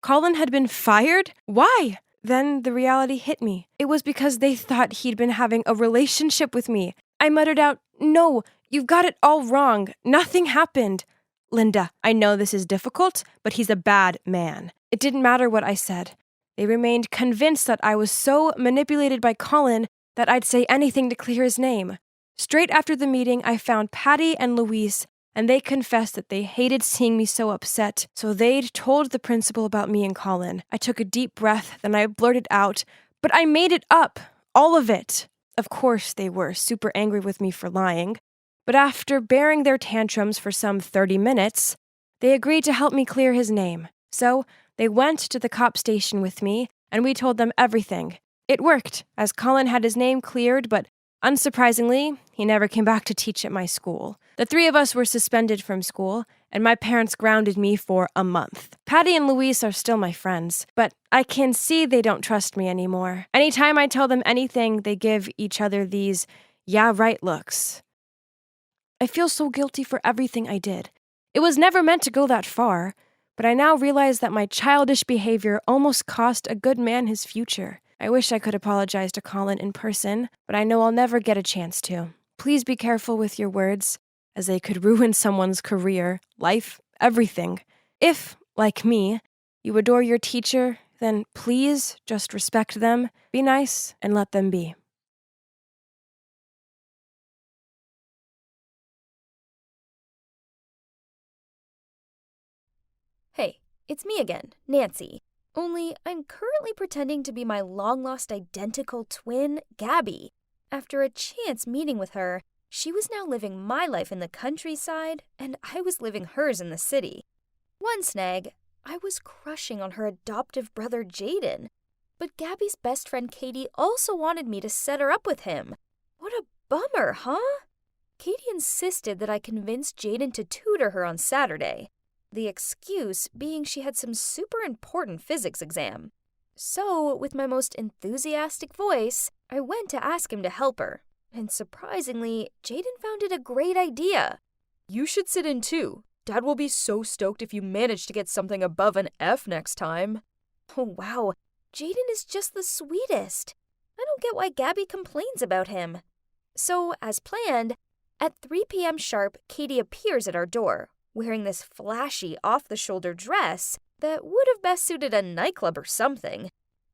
Colin had been fired? Why? Then the reality hit me. It was because they thought he'd been having a relationship with me. I muttered out, No, you've got it all wrong. Nothing happened. Linda, I know this is difficult, but he's a bad man. It didn't matter what I said. They remained convinced that I was so manipulated by Colin that I'd say anything to clear his name. Straight after the meeting, I found Patty and Louise, and they confessed that they hated seeing me so upset, so they'd told the principal about me and Colin. I took a deep breath, then I blurted out, But I made it up! All of it! Of course, they were super angry with me for lying, but after bearing their tantrums for some 30 minutes, they agreed to help me clear his name. So, they went to the cop station with me, and we told them everything. It worked, as Colin had his name cleared, but unsurprisingly, he never came back to teach at my school. The three of us were suspended from school, and my parents grounded me for a month. Patty and Louise are still my friends, but I can see they don't trust me anymore. Anytime I tell them anything, they give each other these, yeah, right looks. I feel so guilty for everything I did. It was never meant to go that far, but I now realize that my childish behavior almost cost a good man his future. I wish I could apologize to Colin in person, but I know I'll never get a chance to. Please be careful with your words, as they could ruin someone's career, life, everything. If, like me, you adore your teacher, then please just respect them, be nice, and let them be. Hey, it's me again, Nancy. Only I'm currently pretending to be my long-lost identical twin, Gabby. After a chance meeting with her, she was now living my life in the countryside, and I was living hers in the city. One snag, I was crushing on her adoptive brother Jaden. But Gabby's best friend Katie also wanted me to set her up with him. What a bummer, huh? Katie insisted that I convince Jaden to tutor her on Saturday. The excuse being she had some super important physics exam. So, with my most enthusiastic voice, I went to ask him to help her. And surprisingly, Jaden found it a great idea. You should sit in too. Dad will be so stoked if you manage to get something above an F next time. Oh wow, Jaden is just the sweetest. I don't get why Gabby complains about him. So, as planned, at 3 p.m. sharp, Katie appears at our door, wearing this flashy, off-the-shoulder dress that would have best suited a nightclub or something.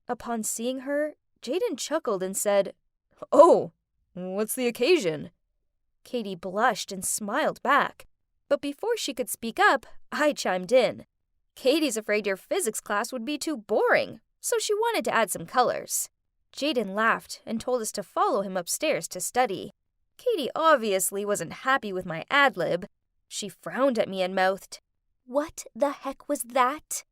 Upon seeing her, Jaden chuckled and said, "Oh, what's the occasion?" Katie blushed and smiled back. But before she could speak up, I chimed in. Katie's afraid your physics class would be too boring, so she wanted to add some colors. Jaden laughed and told us to follow him upstairs to study. Katie obviously wasn't happy with my ad-lib. She frowned at me and mouthed, "What the heck was that?"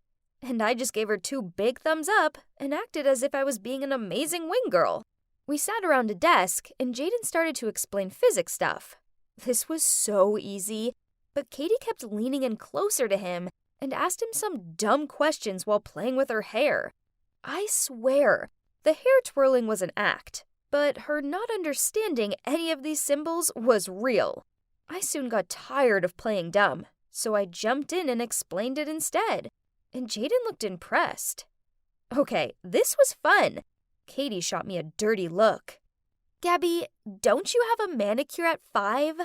And I just gave her 2 big thumbs up and acted as if I was being an amazing wing girl. We sat around a desk, and Jaden started to explain physics stuff. This was so easy, but Katie kept leaning in closer to him and asked him some dumb questions while playing with her hair. I swear, the hair twirling was an act, but her not understanding any of these symbols was real. I soon got tired of playing dumb, so I jumped in and explained it instead, and Jaden looked impressed. Okay, this was fun. Katie shot me a dirty look. "Gabby, don't you have a manicure at 5?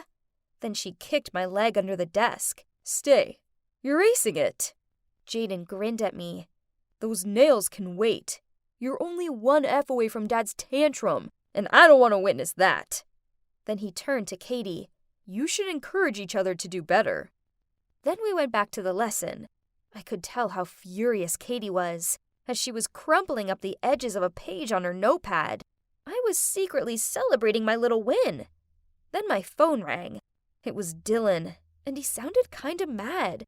Then she kicked my leg under the desk. "Stay. You're acing it." Jaden grinned at me. "Those nails can wait. You're only 1 F away from Dad's tantrum, and I don't want to witness that." Then he turned to Katie. "You should encourage each other to do better." Then we went back to the lesson. I could tell how furious Katie was, as she was crumpling up the edges of a page on her notepad. I was secretly celebrating my little win. Then my phone rang. It was Dylan, and he sounded kinda mad.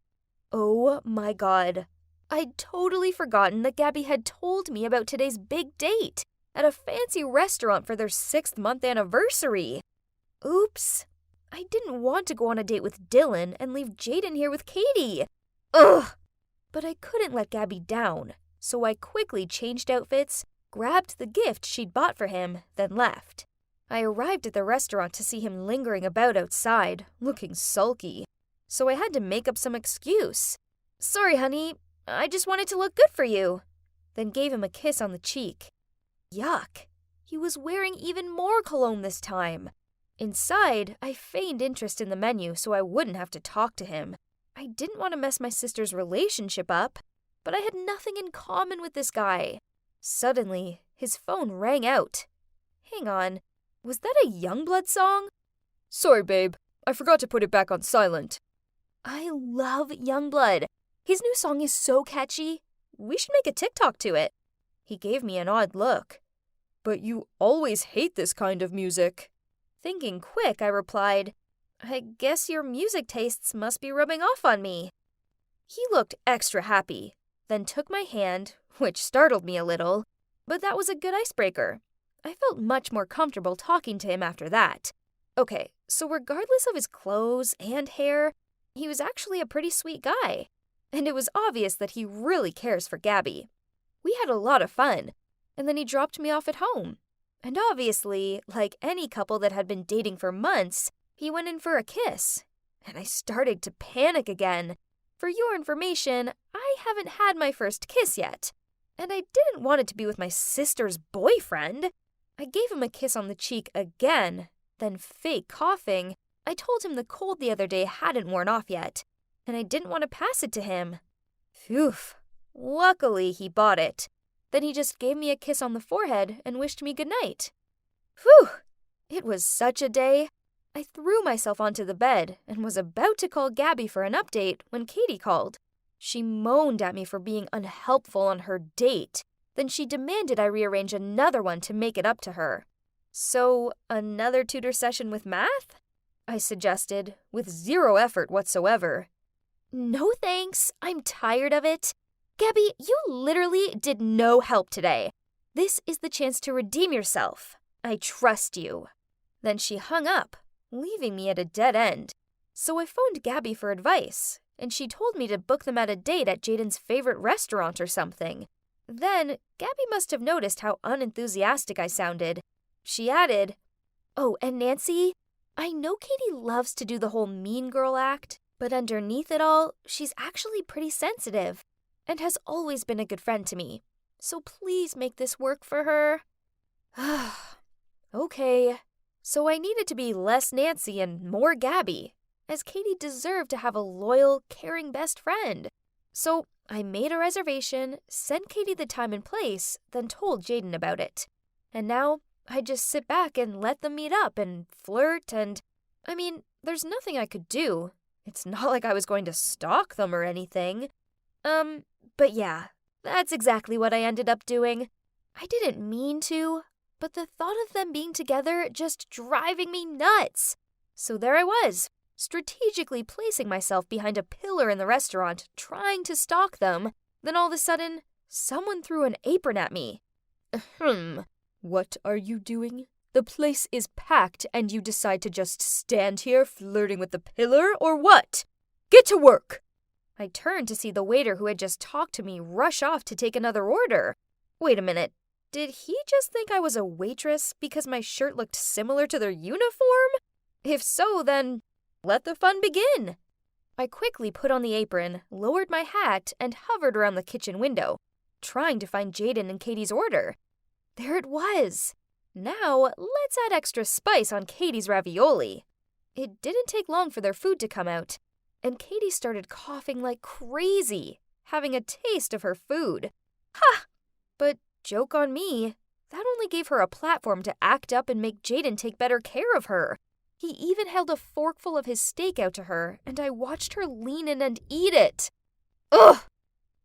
Oh my god. I'd totally forgotten that Gabby had told me about today's big date at a fancy restaurant for their 6th-month anniversary. Oops. I didn't want to go on a date with Dylan and leave Jaden here with Katie. Ugh! But I couldn't let Gabby down, so I quickly changed outfits, grabbed the gift she'd bought for him, then left. I arrived at the restaurant to see him lingering about outside, looking sulky. So I had to make up some excuse. Sorry, honey, I just wanted to look good for you. Then gave him a kiss on the cheek. Yuck. He was wearing even more cologne this time. Inside, I feigned interest in the menu so I wouldn't have to talk to him. I didn't want to mess my sister's relationship up, but I had nothing in common with this guy. Suddenly, his phone rang out. Hang on, was that a Youngblood song? Sorry, babe, I forgot to put it back on silent. I love Youngblood. His new song is so catchy. We should make a TikTok to it. He gave me an odd look. But you always hate this kind of music. Thinking quick, I replied, I guess your music tastes must be rubbing off on me. He looked extra happy, then took my hand, which startled me a little, but that was a good icebreaker. I felt much more comfortable talking to him after that. Okay, so regardless of his clothes and hair, he was actually a pretty sweet guy, and it was obvious that he really cares for Gabby. We had a lot of fun, and then he dropped me off at home. And obviously, like any couple that had been dating for months, he went in for a kiss. And I started to panic again. For your information, I haven't had my first kiss yet. And I didn't want it to be with my sister's boyfriend. I gave him a kiss on the cheek again, then fake coughing. I told him the cold the other day hadn't worn off yet, and I didn't want to pass it to him. Phew. Luckily, he bought it. Then he just gave me a kiss on the forehead and wished me good night. Whew! It was such a day. I threw myself onto the bed and was about to call Gabby for an update when Katie called. She moaned at me for being unhelpful on her date. Then she demanded I rearrange another one to make it up to her. So, another tutor session with math? I suggested, with zero effort whatsoever. No thanks, I'm tired of it. Gabby, you literally did no help today. This is the chance to redeem yourself. I trust you. Then she hung up, leaving me at a dead end. So I phoned Gabby for advice, and she told me to book them at a date at Jaden's favorite restaurant or something. Then, Gabby must have noticed how unenthusiastic I sounded. She added, Oh, and Nancy, I know Katie loves to do the whole mean girl act, but underneath it all, she's actually pretty sensitive and has always been a good friend to me. So please make this work for her. Okay, so I needed to be less Nancy and more Gabby, as Katie deserved to have a loyal, caring best friend. So I made a reservation, sent Katie the time and place, then told Jaden about it. And now I just sit back and let them meet up and flirt and, there's nothing I could do. It's not like I was going to stalk them or anything. But yeah, that's exactly what I ended up doing. I didn't mean to, but the thought of them being together just driving me nuts. So there I was, strategically placing myself behind a pillar in the restaurant, trying to stalk them. Then all of a sudden, someone threw an apron at me. What are you doing? The place is packed and you decide to just stand here flirting with the pillar or what? Get to work! I turned to see the waiter who had just talked to me rush off to take another order. Wait a minute, did he just think I was a waitress because my shirt looked similar to their uniform? If so, then let the fun begin. I quickly put on the apron, lowered my hat, and hovered around the kitchen window, trying to find Jaden and Katie's order. There it was. Now, let's add extra spice on Katie's ravioli. It didn't take long for their food to come out, and Katie started coughing like crazy, having a taste of her food. Ha! But joke on me, that only gave her a platform to act up and make Jaden take better care of her. He even held a forkful of his steak out to her, and I watched her lean in and eat it. Ugh!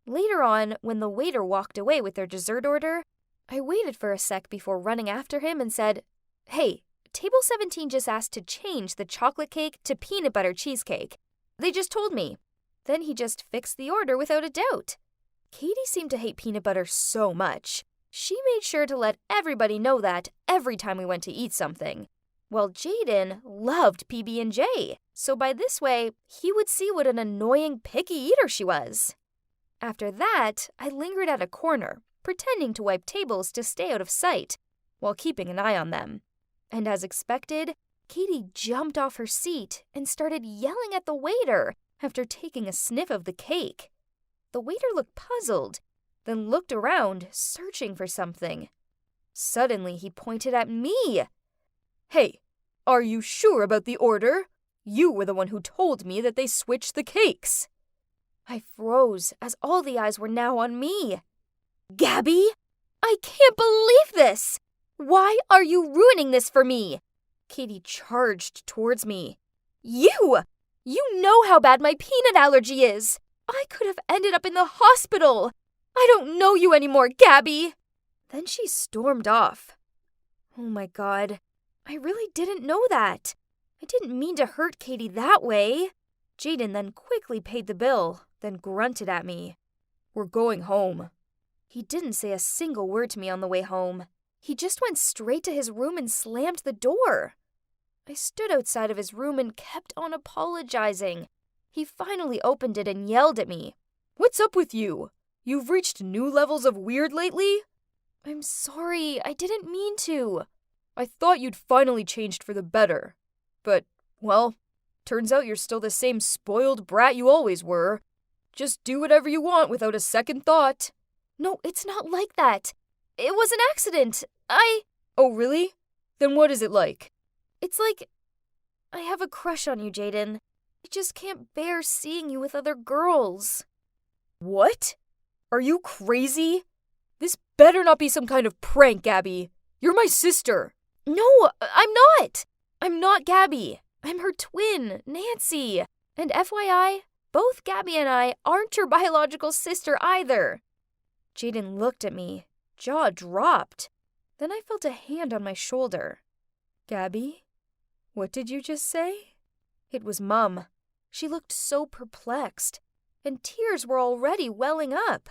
Later on, when the waiter walked away with their dessert order, I waited for a sec before running after him and said, Hey, Table 17 just asked to change the chocolate cake to peanut butter cheesecake. They just told me. Then he just fixed the order without a doubt. Katie seemed to hate peanut butter so much. She made sure to let everybody know that every time we went to eat something. Well, Jaden loved PB&J, so by this way, he would see what an annoying, picky eater she was. After that, I lingered at a corner, pretending to wipe tables to stay out of sight, while keeping an eye on them. And as expected, Katie jumped off her seat and started yelling at the waiter after taking a sniff of the cake. The waiter looked puzzled, then looked around, searching for something. Suddenly, he pointed at me. "Hey, are you sure about the order? You were the one who told me that they switched the cakes." I froze as all the eyes were now on me. "Gabby, I can't believe this! Why are you ruining this for me?" Katie charged towards me. You know how bad my peanut allergy is. I could have ended up in the hospital. I don't know you anymore, Gabby." Then she stormed off. Oh my God, I really didn't know that. I didn't mean to hurt Katie that way. Jaden then quickly paid the bill, then grunted at me. "We're going home." He didn't say a single word to me on the way home. He just went straight to his room and slammed the door. I stood outside of his room and kept on apologizing. He finally opened it and yelled at me. "What's up with you? You've reached new levels of weird lately?" "I'm sorry, I didn't mean to." "I thought you'd finally changed for the better. But, well, turns out you're still the same spoiled brat you always were. Just do whatever you want without a second thought." "No, it's not like that. It was an accident. Oh, really? Then what is it like?" "It's like I have a crush on you, Jaden. I just can't bear seeing you with other girls." "What? Are you crazy? This better not be some kind of prank, Gabby. You're my sister." "No, I'm not. I'm not Gabby. I'm her twin, Nancy. And FYI, both Gabby and I aren't your biological sister either." Jaden looked at me, jaw dropped. Then I felt a hand on my shoulder. "Gabby, what did you just say?" It was Mum. She looked so perplexed, and tears were already welling up.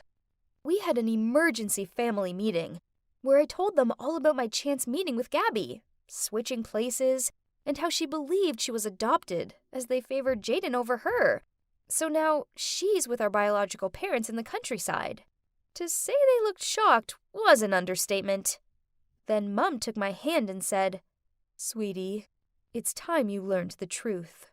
We had an emergency family meeting, where I told them all about my chance meeting with Gabby, switching places, and how she believed she was adopted, as they favored Jaden over her. So now she's with our biological parents in the countryside. To say they looked shocked was an understatement. Then Mum took my hand and said, "Sweetie, it's time you learned the truth."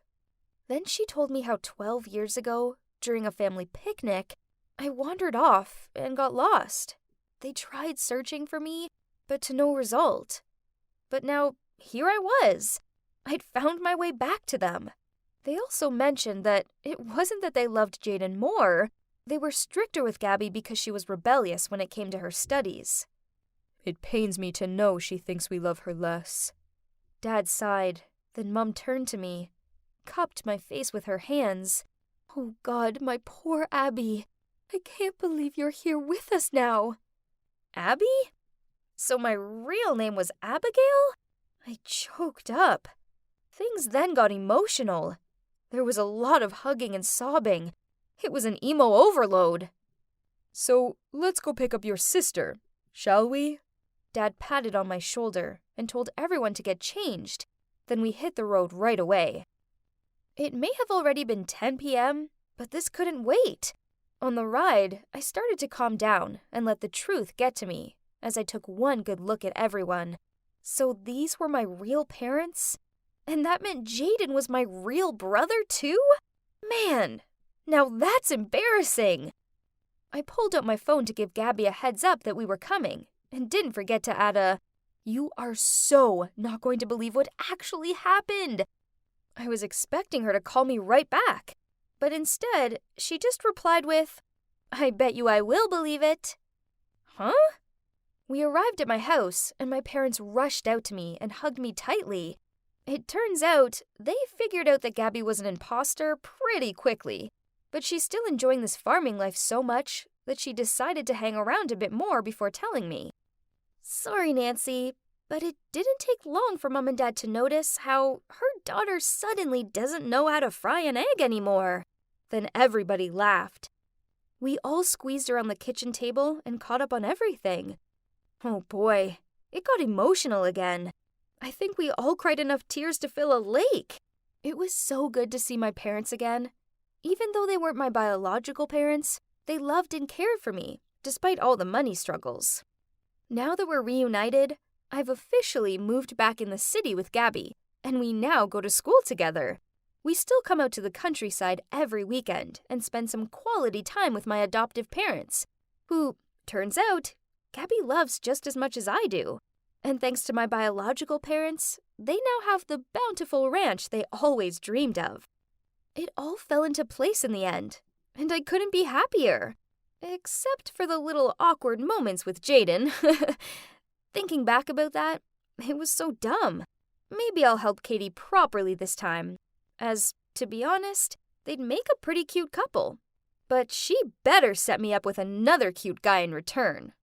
Then she told me how 12 years ago, during a family picnic, I wandered off and got lost. They tried searching for me, but to no result. But now, here I was. I'd found my way back to them. They also mentioned that it wasn't that they loved Jaden more. They were stricter with Gabby because she was rebellious when it came to her studies. "It pains me to know she thinks we love her less." Dad sighed, then Mum turned to me, cupped my face with her hands. "Oh God, my poor Abby. I can't believe you're here with us now." "Abby? So my real name was Abigail?" I choked up. Things then got emotional. There was a lot of hugging and sobbing. It was an emo overload. "So let's go pick up your sister, shall we?" Dad patted on my shoulder and told everyone to get changed. Then we hit the road right away. It may have already been 10 p.m., but this couldn't wait. On the ride, I started to calm down and let the truth get to me as I took one good look at everyone. So these were my real parents? And that meant Jaden was my real brother too? Man, now that's embarrassing. I pulled out my phone to give Gabby a heads up that we were coming, and didn't forget to add a, "You are so not going to believe what actually happened." I was expecting her to call me right back, but instead, she just replied with, "I bet you I will believe it." Huh? We arrived at my house, and my parents rushed out to me and hugged me tightly. It turns out they figured out that Gabby was an imposter pretty quickly, but she's still enjoying this farming life so much that she decided to hang around a bit more before telling me. "Sorry, Nancy, But it didn't take long for Mom and Dad to notice how her daughter suddenly doesn't know how to fry an egg anymore. Then everybody laughed. We all squeezed around the kitchen table and caught up on everything. Oh boy, it got emotional again. I think we all cried enough tears to fill a lake. It was so good to see my parents again. Even though they weren't my biological parents, they loved and cared for me, despite all the money struggles. Now that we're reunited, I've officially moved back in the city with Gabby, and we now go to school together. We still come out to the countryside every weekend and spend some quality time with my adoptive parents, who, turns out, Gabby loves just as much as I do. And thanks to my biological parents, they now have the bountiful ranch they always dreamed of. It all fell into place in the end, and I couldn't be happier. Except for the little awkward moments with Jaden. Thinking back about that, it was so dumb. Maybe I'll help Katie properly this time, as, to be honest, they'd make a pretty cute couple. But she better set me up with another cute guy in return.